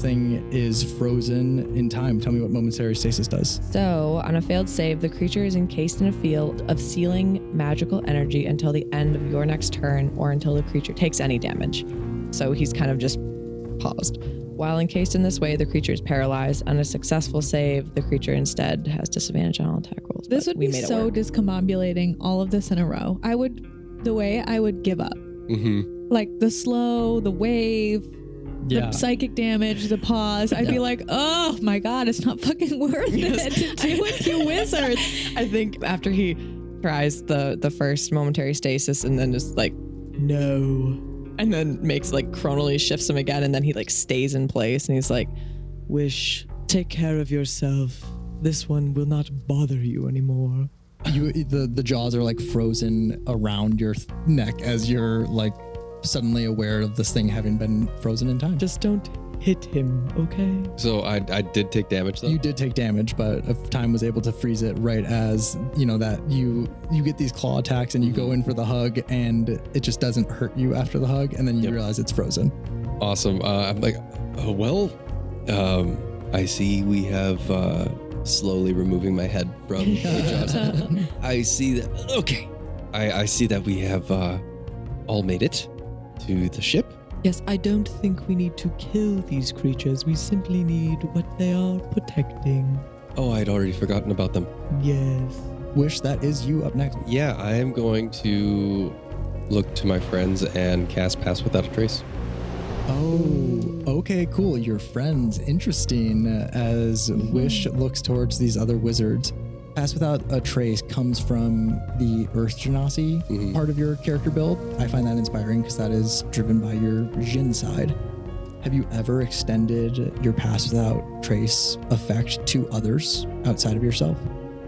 thing is frozen in time. Tell me what momentary stasis does. So, on a failed save, the creature is encased in a field of sealing magical energy until the end of your next turn or until the creature takes any damage. So, he's kind of just paused. While encased in this way, the creature is paralyzed. On a successful save, the creature instead has disadvantage on all attack rolls. This but would we be made it so work. discombobulating, all of this in a row. I would give up. Mm-hmm. Like the slow, the wave, Yeah. the psychic damage, the pause. I'd be like, oh my God, it's not fucking worth it to do with you wizards. I think after he tries the first momentary stasis and then just no, and then makes chronally shifts him again, and then he stays in place and he's like, wish, take care of yourself. This one will not bother you anymore. The jaws are frozen around your neck as you're suddenly aware of this thing having been frozen in time. Just don't hit him, okay? So I did take damage though? You did take damage, but if Time was able to freeze it right as, that you get these claw attacks and you go in for the hug and it just doesn't hurt you after the hug and then you realize it's frozen. Awesome. I'm like, I see we have slowly removing my head from the jaws. I see that. Okay. I see that we have all made it to the ship. Yes, I don't think we need to kill these creatures. We simply need what they are protecting. Oh, I'd already forgotten about them. Yes. Wish, that is you up next. Yeah, I am going to look to my friends and cast Pass Without a Trace. Oh, okay, cool. Your friends. Interesting. As Wish looks towards these other wizards. Pass Without a Trace comes from the Earth Genasi part of your character build. I find that inspiring because that is driven by your Jin side. Have you ever extended your Pass Without Trace effect to others outside of yourself?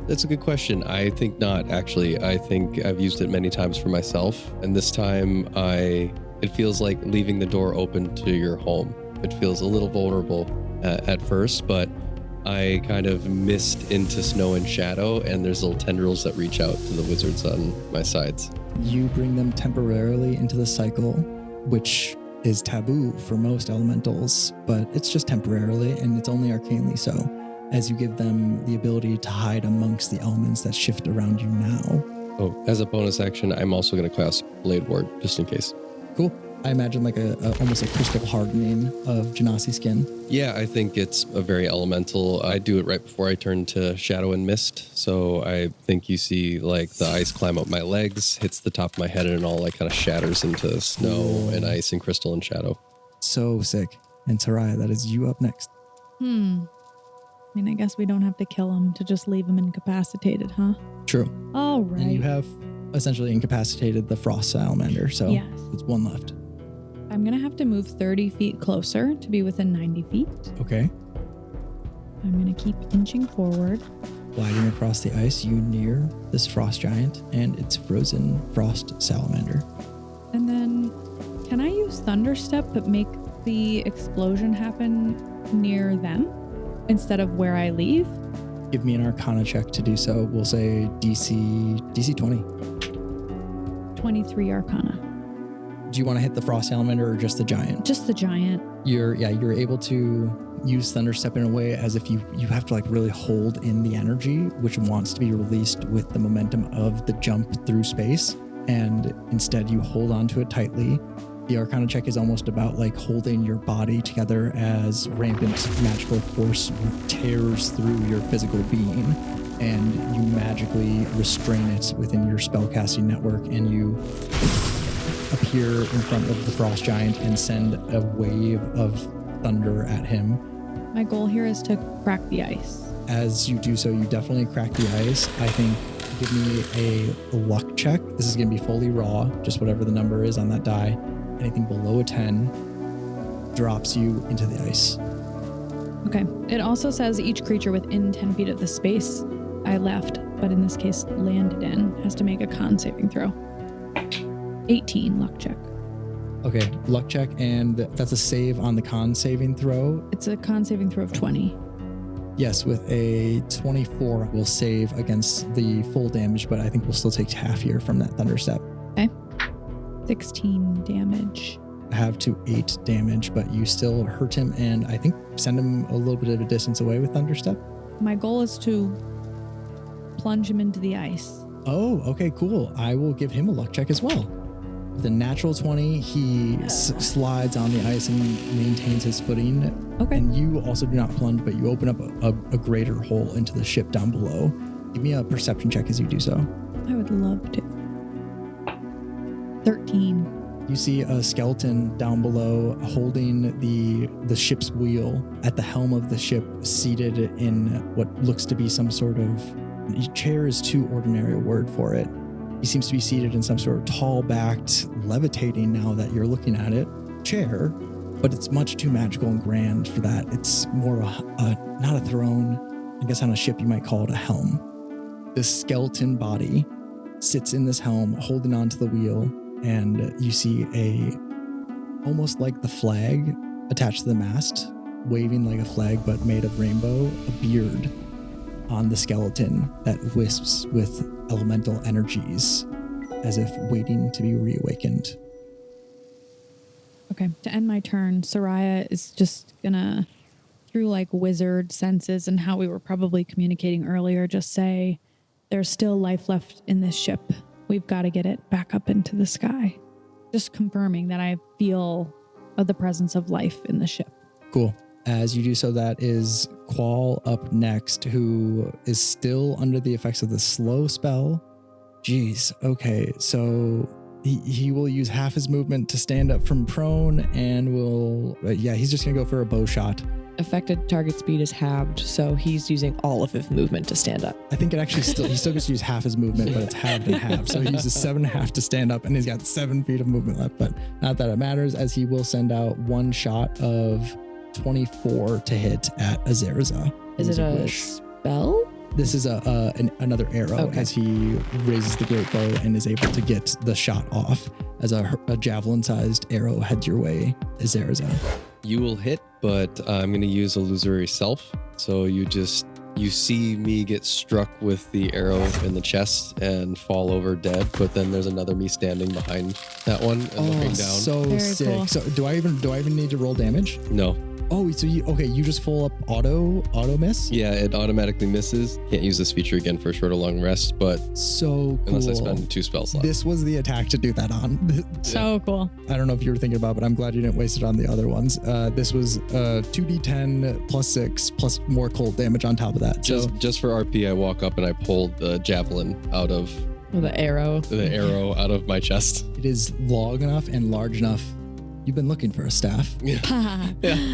That's a good question. I think not, actually. I think I've used it many times for myself. And this time it feels like leaving the door open to your home. It feels a little vulnerable at first, but I kind of mist into snow and shadow, and there's little tendrils that reach out to the wizards on my sides. You bring them temporarily into the cycle, which is taboo for most elementals, but it's just temporarily, and it's only arcanely so, as you give them the ability to hide amongst the elements that shift around you now. Oh, as a bonus action, I'm also going to cast Blade Ward, just in case. Cool. I imagine like almost a crystal hardening of Genasi skin. Yeah, I think it's a very elemental. I do it right before I turn to shadow and mist. So I think you see like the ice climb up my legs, hits the top of my head, and it all like kind of shatters into snow and ice and crystal and shadow. So sick. And Soraya, that is you up next. I guess we don't have to kill him to just leave him incapacitated, huh? True. All right. And you have essentially incapacitated the frost salamander, so Yes. it's one left. I'm going to have to move 30 feet closer to be within 90 feet. Okay. I'm going to keep inching forward. Gliding across the ice, you near this frost giant and its frozen frost salamander. And then can I use Thunderstep but make the explosion happen near them instead of where I leave? Give me an Arcana check to do so. We'll say DC 20. 23 Arcana. Do you want to hit the frost salamander or just the giant? Just the giant. You're able to use Thunderstep in a way as if you have to like really hold in the energy, which wants to be released with the momentum of the jump through space. And instead you hold onto it tightly. The Arcana check is almost about like holding your body together as rampant magical force tears through your physical being, and you magically restrain it within your spellcasting network, and you appear in front of the frost giant and send a wave of thunder at him. My goal here is to crack the ice. As you do so, you definitely crack the ice. I think give me a luck check. This is going to be fully raw, just whatever the number is on that die. Anything below a 10 drops you into the ice. Okay. It also says each creature within 10 feet of the space I left, but in this case landed in, has to make a con saving throw. 18 luck check. Okay, luck check, and that's a save on the con saving throw. It's a con saving throw of 20. Yes, with a 24, we'll save against the full damage, but I think we'll still take half here from that Thunderstep. Okay. 16 damage. Have to 8 damage, but you still hurt him, and I think send him a little bit of a distance away with Thunderstep. My goal is to plunge him into the ice. Oh, okay, cool. I will give him a luck check as well. With a natural 20, he slides on the ice and maintains his footing. Okay. And you also do not plunge, but you open up a greater hole into the ship down below. Give me a perception check as you do so. I would love to. 13. You see a skeleton down below holding the ship's wheel at the helm of the ship, seated in what looks to be some sort of chair is too ordinary a word for it. He seems to be seated in some sort of tall-backed, levitating now that you're looking at it, chair, but it's much too magical and grand for that. It's more not a throne. I guess on a ship you might call it a helm. This skeleton body sits in this helm holding onto the wheel, and you see almost like the flag attached to the mast, waving like a flag but made of rainbow, a beard on the skeleton that wisps with elemental energies as if waiting to be reawakened. Okay, to end my turn, Soraya is just gonna, through like wizard senses and how we were probably communicating earlier, just say, there's still life left in this ship. We've got to get it back up into the sky. Just confirming that I feel the presence of life in the ship. Cool. As you do so, that is Qual up next, who is still under the effects of the slow spell. Jeez. Okay, so he will use half his movement to stand up from prone and will, he's just going to go for a bow shot. Affected target speed is halved, so he's using all of his movement to stand up. I think it actually he still gets to use half his movement, but it's halved in half. So he uses 7.5 to stand up and he's got 7 feet of movement left, but not that it matters, as he will send out one shot of 24 to hit at Ezereza. Is it a spell? This is another arrow, as he raises the great bow and is able to get the shot off as a javelin-sized arrow heads your way, Ezereza. You will hit, but I'm going to use illusory self. So you see me get struck with the arrow in the chest and fall over dead, but then there's another me standing behind that one and looking down. So Very sick. cool. So do I even need to roll damage? No. Oh, so you just full up auto miss? Yeah, it automatically misses. Can't use this feature again for a short or long rest, but So cool. unless I spend 2 spell slots. This was the attack to do that on. So cool. I don't know if you were thinking about, but I'm glad you didn't waste it on the other ones. This was 2d10 plus 6 plus more cold damage on top of that. Just for RP, I walk up and I pull the javelin out of The arrow. out of my chest. It is long enough and large enough. You've been looking for a staff. Yeah,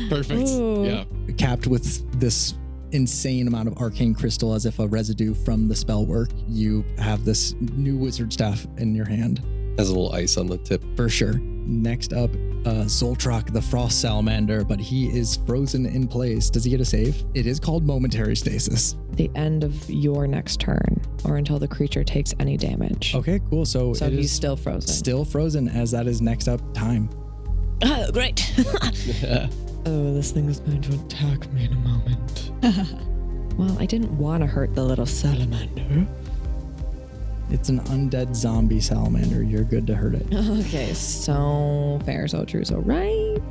perfect. Ooh. Yeah. Capped with this insane amount of arcane crystal as if a residue from the spell work. You have this new wizard staff in your hand. Has a little ice on the tip. For sure. Next up, Zoltrak, the frost salamander, but he is frozen in place. Does he get a save? It is called momentary stasis. The end of your next turn, or until the creature takes any damage. Okay, cool. So it he's is still frozen. Still frozen, as that is next up time. Oh, great. Oh, this thing is going to attack me in a moment. Well, I didn't want to hurt the little salamander. It's an undead zombie salamander. You're good to hurt it. Okay, so fair, so true, so right.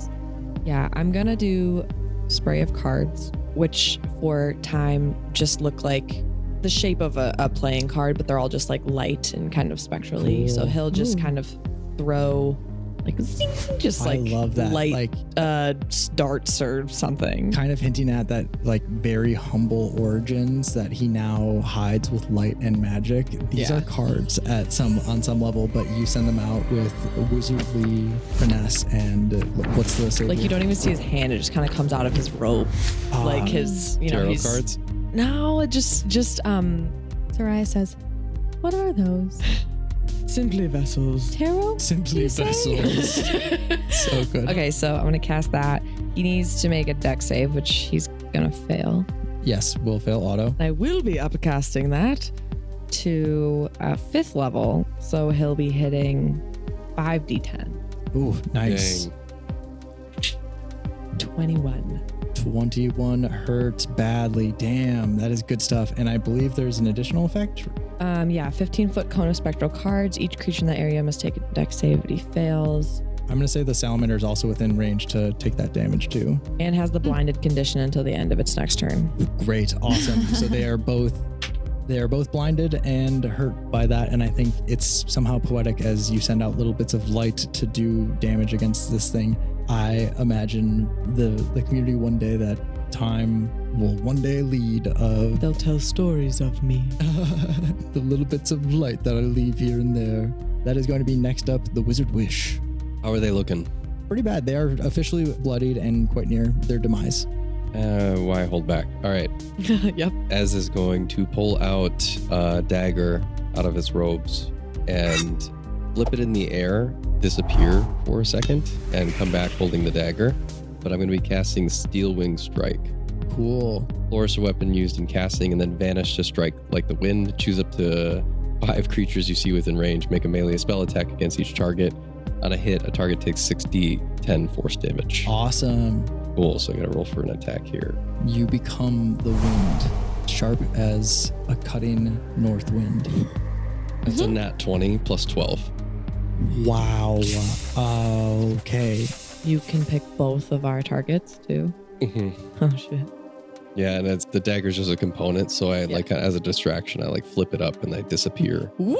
Yeah, I'm going to do spray of cards, which for time just look like the shape of a playing card, but they're all just like light and kind of spectrally. Cool. So he'll just kind of throw like zing, just I like love that. light Like darts or something. kind of hinting at that like very humble origins that he now hides with light and magic. These Yeah. are cards on some level, but you send them out with wizardly finesse and what's the save? Like you don't even see his hand; it just kind of comes out of his robe, like his, Tarot he's, cards. No, it just Soraya says, what are those? simply vessels. Tarot? Simply you say? vessels. So good. Okay, so I'm gonna cast that. He needs to make a dex save, which he's gonna fail. Yes, will fail auto. I will be upcasting that to 5th level, so he'll be hitting 5d10. Ooh, nice. Dang. 21. 21 hurts badly. Damn, that is good stuff. And I believe there's an additional effect. 15-foot cone of spectral cards. Each creature in the area must take a dex save, but he fails. I'm going to say the salamander is also within range to take that damage too. And has the blinded condition until the end of its next turn. Great, awesome. So they are both blinded and hurt by that, and I think it's somehow poetic as you send out little bits of light to do damage against this thing. I imagine the community one day that time will one day lead of They'll tell stories of me. the little bits of light that I leave here and there. That is going to be next up, the Wizard Wish. How are they looking? Pretty bad. They are officially bloodied and quite near their demise. Why hold back? All right. Yep. Ez is going to pull out a dagger out of his robes and flip it in the air, disappear for a second, and come back holding the dagger. But I'm going to be casting Steel Wing Strike. Cool. Flourish a weapon used in casting and then vanish to strike like the wind. Choose up to 5 creatures you see within range. Make a melee spell attack against each target. On a hit, a target takes 6d10 force damage. Awesome. Cool. So I got to roll for an attack here. You become the wind, sharp as a cutting north wind. That's a nat 20 plus 12. Wow. Okay. You can pick both of our targets too. Mm-hmm. Oh shit. Yeah, and the dagger's just a component, so I like as a distraction, I like flip it up and they disappear. Woo!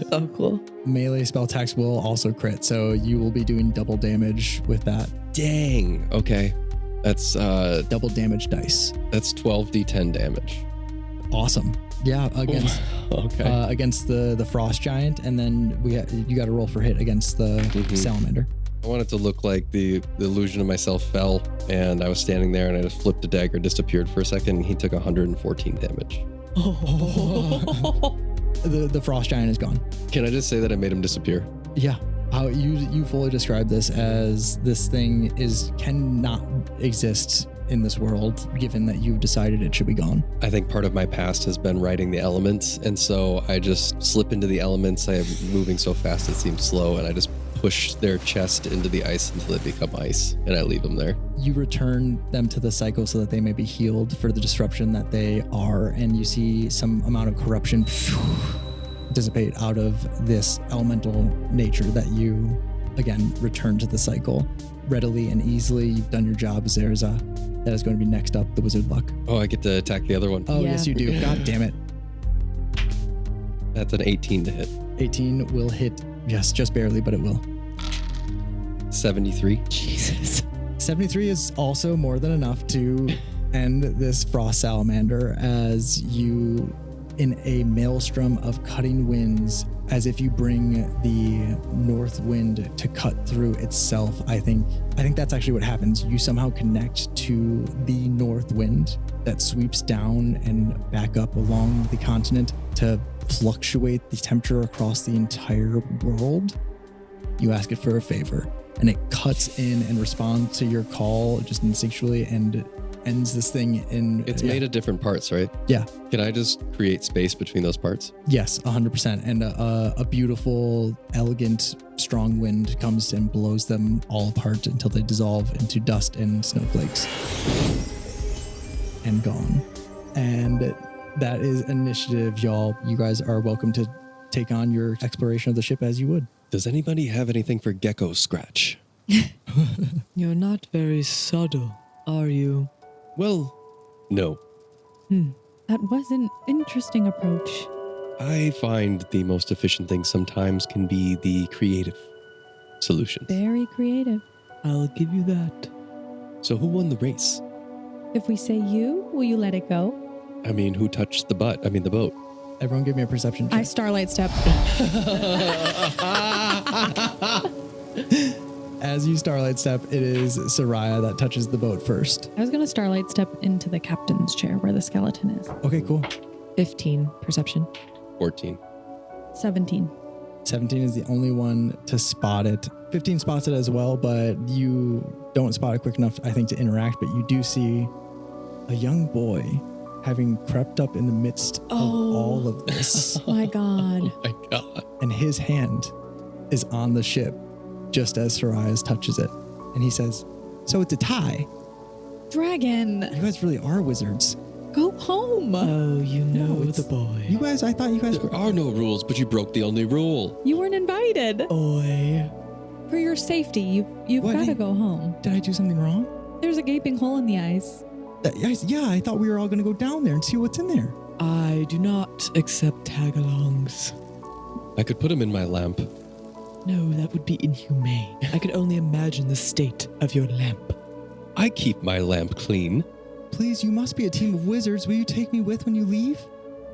So cool. Melee spell attacks will also crit, so you will be doing double damage with that. Dang. Okay. That's Double damage dice. that's 12d10 damage. Awesome. Yeah, against Okay. against the frost giant, and then you got to roll for hit against the salamander. I want it to look like the illusion of myself fell, and I was standing there, and I just flipped the dagger, disappeared for a second, and he took 114 damage. The frost giant is gone. Can I just say that I made him disappear? Yeah. How you fully describe this as this thing cannot exist in this world, given that you've decided it should be gone. I think part of my past has been writing the elements, and so I just slip into the elements. I am moving so fast it seems slow, and I just push their chest into the ice until they become ice, and I leave them there. You return them to the cycle so that they may be healed for the disruption that they are, and you see some amount of corruption dissipate out of this elemental nature that you, again, return to the cycle readily and easily. You've done your job, Ezereza. That is going to be next up, the Wizard Luck. Oh, I get to attack the other one. Oh, Yeah. yes, you do. God damn it. That's an 18 to hit. 18 will hit, yes, just barely, but it will. 73. Jesus. 73 is also more than enough to end this frost salamander as you, in a maelstrom of cutting winds, as if you bring the north wind to cut through itself. I think that's actually what happens. You somehow connect to the north wind that sweeps down and back up along the continent to fluctuate the temperature across the entire world. You ask it for a favor, and it cuts in and responds to your call just instinctually and ends this thing in... It's made of different parts, right? Yeah. Can I just create space between those parts? Yes, 100%. And a beautiful, elegant, strong wind comes and blows them all apart until they dissolve into dust and snowflakes. And gone. And that is initiative, y'all. You guys are welcome to take on your exploration of the ship as you would. Does anybody have anything for Gecko Scratch? You're not very subtle, are you? Well, no. That was an interesting approach. I find the most efficient thing sometimes can be the creative solutions. Very creative. I'll give you that. So who won the race? If we say you, will you let it go? I mean, who touched the boat? Everyone give me a perception check. I starlight step. As you starlight step, it is Soraya that touches the boat first. I was going to starlight step into the captain's chair where the skeleton is. Okay, cool. 15 perception. 14. 17. 17 is the only one to spot it. 15 spots it as well, but you don't spot it quick enough, I think, to interact. But you do see a young boy having crept up in the midst of all of this. My God. Oh my God. And his hand is on the ship just as Soraya touches it. And he says, "So it's a tie. Dragon, You guys really are wizards. go home. Oh, you know No, it's- the boy. You guys, I thought you guys There were... are no rules, but you broke the only rule. You weren't invited. Boy. For your safety, you've What? got to go home. Did I do something wrong? There's a gaping hole in the ice. Yeah, I thought we were all going to go down there and see what's in there. I do not accept tag-alongs. I could put him in my lamp. No, that would be inhumane. I could only imagine the state of your lamp. I keep my lamp clean. Please, you must be a team of wizards. Will you take me with when you leave?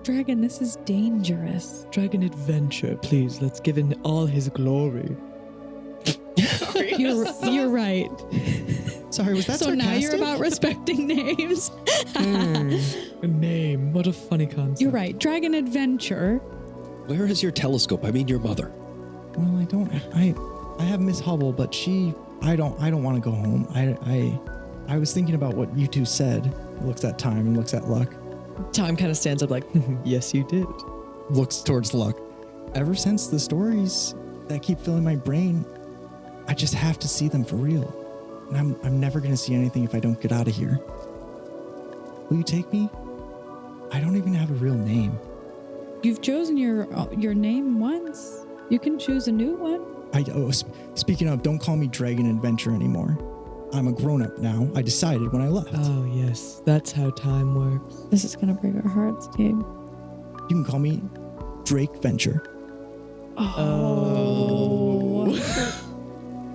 Dragon, this is dangerous. Dragon adventure, please. Let's give in all his glory. You're right. Sorry, was that So sarcastic? now you're about respecting names. A name. What a funny concept. You're right. Dragon adventure. Where is your telescope? I mean, your mother. Well, I have Miss Hubble, but I don't want to go home. I was thinking about what you two said. Looks at Time and looks at Luck. Time kind of stands up like, yes, you did. Looks towards Luck. Ever since the stories that keep filling my brain. I just have to see them for real. And I'm never going to see anything if I don't get out of here. Will you take me? I don't even have a real name. You've chosen your name once. You can choose a new one. Speaking of, don't call me Dragon Adventure anymore. I'm a grown-up now. I decided when I left. Oh, yes. That's how time works. This is gonna break our hearts, Gabe. You can call me Drake Venture. Oh.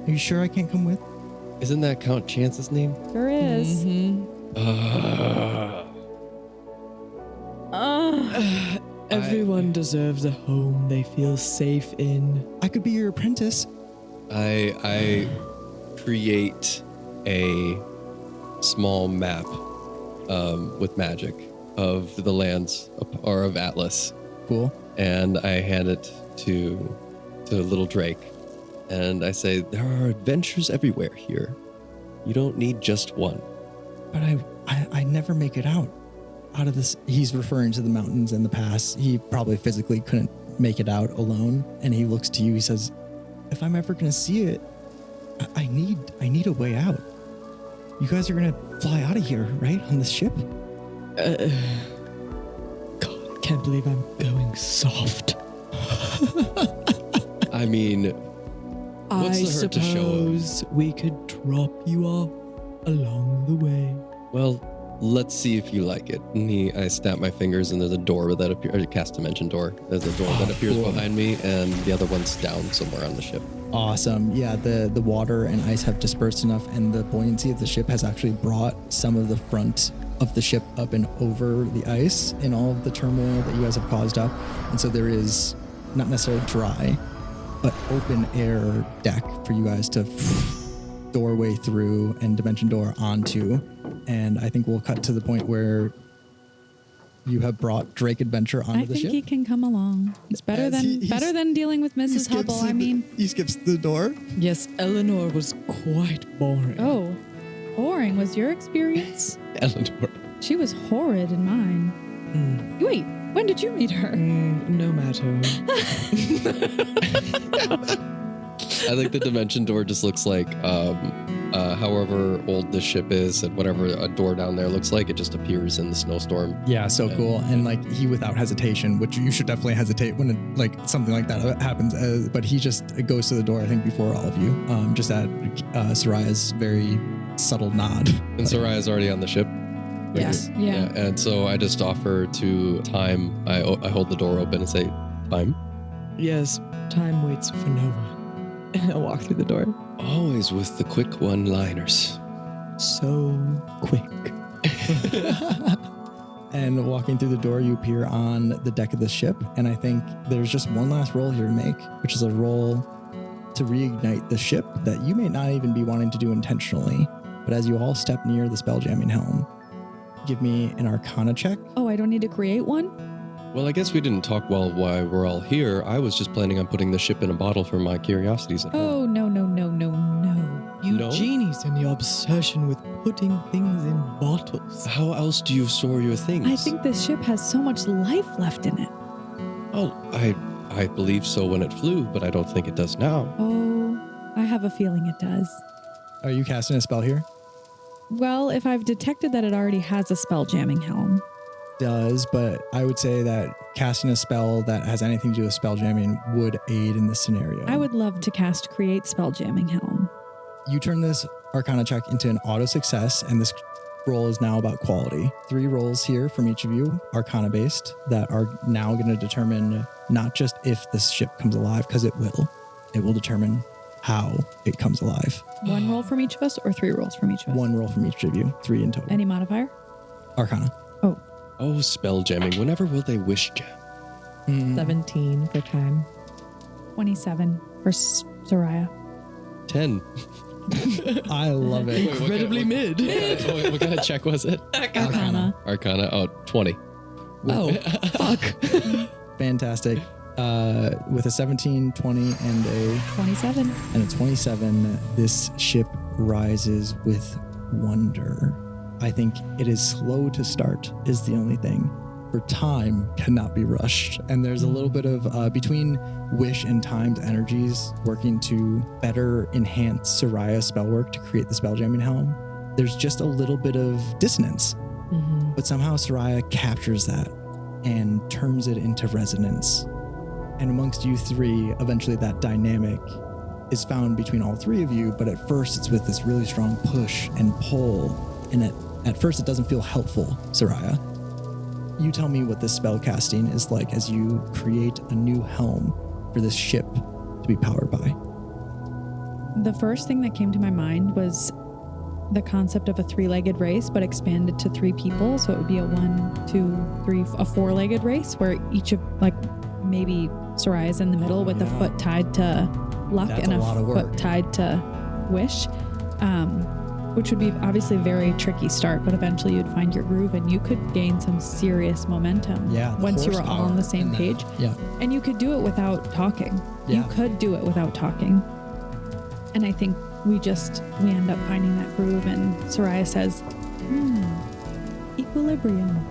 Are you sure I can't come with? Isn't that Count Chance's name? Sure is. Everyone deserves a home they feel safe in. I could be your apprentice. I create a small map with magic of the lands or of Atlas, Cool. and I hand it to little Drake, and I say, there are adventures everywhere here. You don't need just one. But I never make it out of this. He's referring to the mountains and the pass. He probably physically couldn't make it out alone. And he looks to you. He says, if I'm ever going to see it, I need a way out. You guys are going to fly out of here, right? On this ship? God, I can't believe I'm going soft. I mean, what's I the hurt to show 'em? suppose we could drop you off along the way. Well, let's see if you like it. And I snap my fingers, and there's a door that appears, a cast dimension door. There's a door that appears cool. behind me, and the other one's down somewhere on the ship. Awesome. Yeah, the water and ice have dispersed enough, and the buoyancy of the ship has actually brought some of the front of the ship up and over the ice in all of the turmoil that you guys have caused up. And so there is not necessarily dry, but open air deck for you guys to doorway through and dimension door onto. And I think we'll cut to the point where you have brought Drake Adventure onto the ship. I think he can come along. It's better than dealing with Mrs. Hubble. I mean, he skips the door. Yes, Eleanor was quite boring. oh, boring was your experience? Eleanor. She was horrid in mine. Wait, when did you meet her? No matter. I think the dimension door just looks like however old the ship is, and whatever a door down there looks like, it just appears in the snowstorm. Yeah, so cool. And like he without hesitation, which you should definitely hesitate when like something like that happens. But he just goes to the door, I think, before all of you, just at Soraya's very subtle nod. And Soraya's already on the ship. Yes. Yeah. And so I just offer to time. I hold the door open and say, time. Yes, time waits for no one. And I'll walk through the door. Always with the quick one-liners. So quick. And walking through the door, you appear on the deck of the ship. And I think there's just one last roll here to make, which is a roll to reignite the ship that you may not even be wanting to do intentionally. But as you all step near the spelljamming helm, give me an Arcana check. Oh, I don't need to create one? Well, I guess we didn't talk well while we're all here. I was just planning on putting the ship in a bottle for my curiosities at home. Oh, no. You No? genies and your obsession with putting things in bottles. How else do you store your things? I think this ship has so much life left in it. Oh, I believe so when it flew, but I don't think it does now. Oh, I have a feeling it does. Are you casting a spell here? Well, if I've detected that it already has a spell jamming helm. Does, but I would say that casting a spell that has anything to do with spell jamming would aid in this scenario. I would love to cast Create Spell Jamming Helm. You turn this Arcana check into an auto success, and this roll is now about quality. 3 rolls here from each of you, Arcana based, that are now going to determine not just if this ship comes alive, because it will determine how it comes alive. 1 roll from each of us or 3 rolls from each of us? 1 roll from each of you, 3 in total. Any modifier? Arcana. Oh, spell jamming. Whenever will they wish jam? 17 for time. 27 for Soraya. 10. I love it. Incredibly mid. What kind of check was it? Arcana. Arcana. Oh, 20. Oh, fuck. Fantastic. With a 17, 20, and a 27. 27, this ship rises with wonder. I think it is slow to start is the only thing. for time cannot be rushed. And there's a little bit of between Wish and Time's energies working to better enhance Soraya's spell work to create the spelljamming helm. There's just a little bit of dissonance. But somehow Soraya captures that and turns it into resonance. And amongst you three, eventually that dynamic is found between all three of you, but at first it's with this really strong push and pull. And at first it doesn't feel helpful, Soraya. You tell me what this spell casting is like as you create a new helm for this ship to be powered by. The first thing that came to my mind was the concept of a 3-legged race, but expanded to 3 people. So it would be a 1, 2, 3, a 4-legged race where each of, like, maybe Soraya's in the middle with a foot tied to Luck and a foot tied to Wish, which would be obviously a very tricky start, but eventually you'd find your groove and you could gain some serious momentum once you were all on the same page. And you could do it without talking. You could do it without talking. And I think we end up finding that groove, and Soraya says, equilibrium.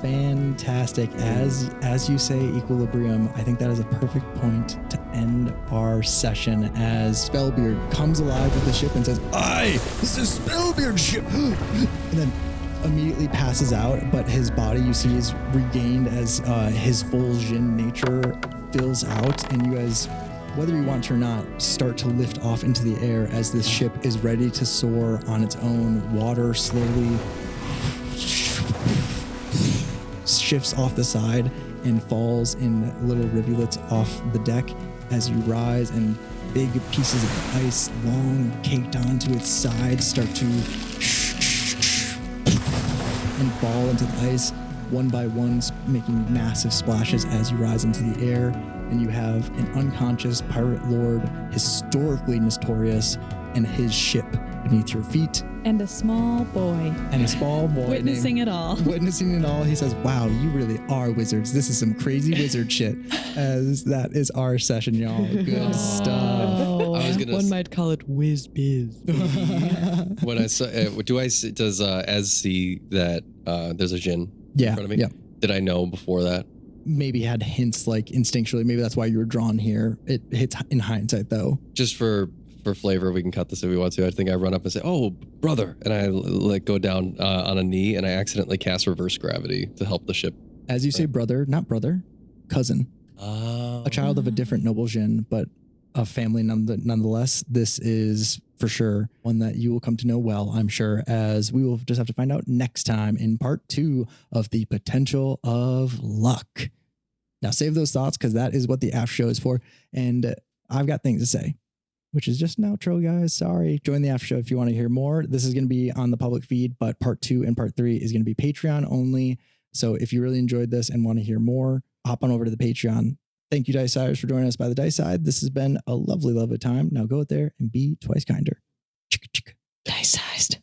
Fantastic. As you say, equilibrium, I think that is a perfect point to end our session as Spellbeard comes alive with the ship and says, "Aye, this is Spellbeard ship," and then immediately passes out, but his body, you see, is regained as his full Jinn nature fills out, and you guys, whether you want to or not, start to lift off into the air as this ship is ready to soar on its own. Water slowly shifts off the side and falls in little rivulets off the deck as you rise, and big pieces of ice, long caked onto its sides, start to and fall into the ice one by one, making massive splashes as you rise into the air. And you have an unconscious pirate lord, historically notorious, and his ship beneath your feet. And a small boy. Witnessing it all. He says, "Wow, you really are wizards. This is some crazy wizard shit." As that is our session, y'all. Good stuff. I was gonna One might call it whiz biz. When I saw, does Ez see that there's a Jinn in front of me? Yeah. Did I know before that? Maybe had hints, like instinctually. Maybe that's why you were drawn here. It hits in hindsight, though. Just for flavor, we can cut this if we want to. I think I run up and say, "Oh, brother," and I go down on a knee, and I accidentally cast reverse gravity to help the ship. As you say, brother, not brother, cousin. A child of a different noble Jinn, but a family nonetheless. This is for sure one that you will come to know well, I'm sure, as we will just have to find out next time in part 2 of The Potential of Luck. Now save those thoughts, because that is what the after show is for. And I've got things to say, which is just an outro, guys. Sorry. Join the after show if you want to hear more. This is going to be on the public feed, but part 2 and part 3 is going to be Patreon only. So if you really enjoyed this and want to hear more, hop on over to the Patreon. Thank you, DiceSized, for joining us by the Dice Side. This has been a lovely, lovely time. Now go out there and be twice kinder. Chicka, chicka. DiceSized.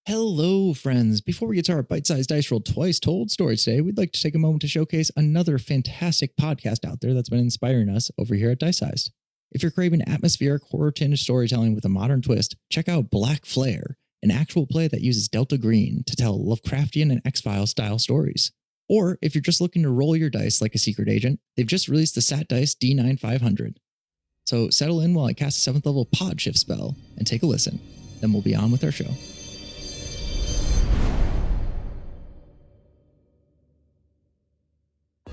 Hello, friends. Before we get to our bite-sized dice roll twice told story today, we'd like to take a moment to showcase another fantastic podcast out there that's been inspiring us over here at DiceSized. If you're craving atmospheric horror-tinged storytelling with a modern twist, check out Black Flare, an actual play that uses Delta Green to tell Lovecraftian and X-Files style stories. Or if you're just looking to roll your dice like a secret agent, they've just released the Sat Dice D9500. So settle in while I cast a 7th level pod shift spell and take a listen. Then we'll be on with our show.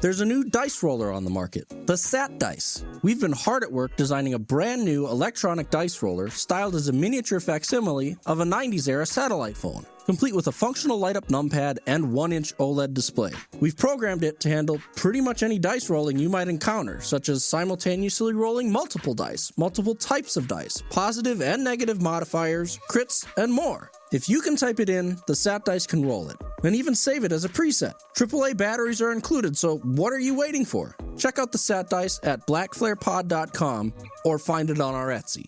There's a new dice roller on the market, the Sat Dice. We've been hard at work designing a brand new electronic dice roller styled as a miniature facsimile of a 90s era satellite phone, complete with a functional light-up numpad and 1-inch OLED display. We've programmed it to handle pretty much any dice rolling you might encounter, such as simultaneously rolling multiple dice, multiple types of dice, positive and negative modifiers, crits, and more. If you can type it in, the Sat Dice can roll it, and even save it as a preset. AAA batteries are included, so what are you waiting for? Check out the Sat Dice at blackflarepod.com or find it on our Etsy.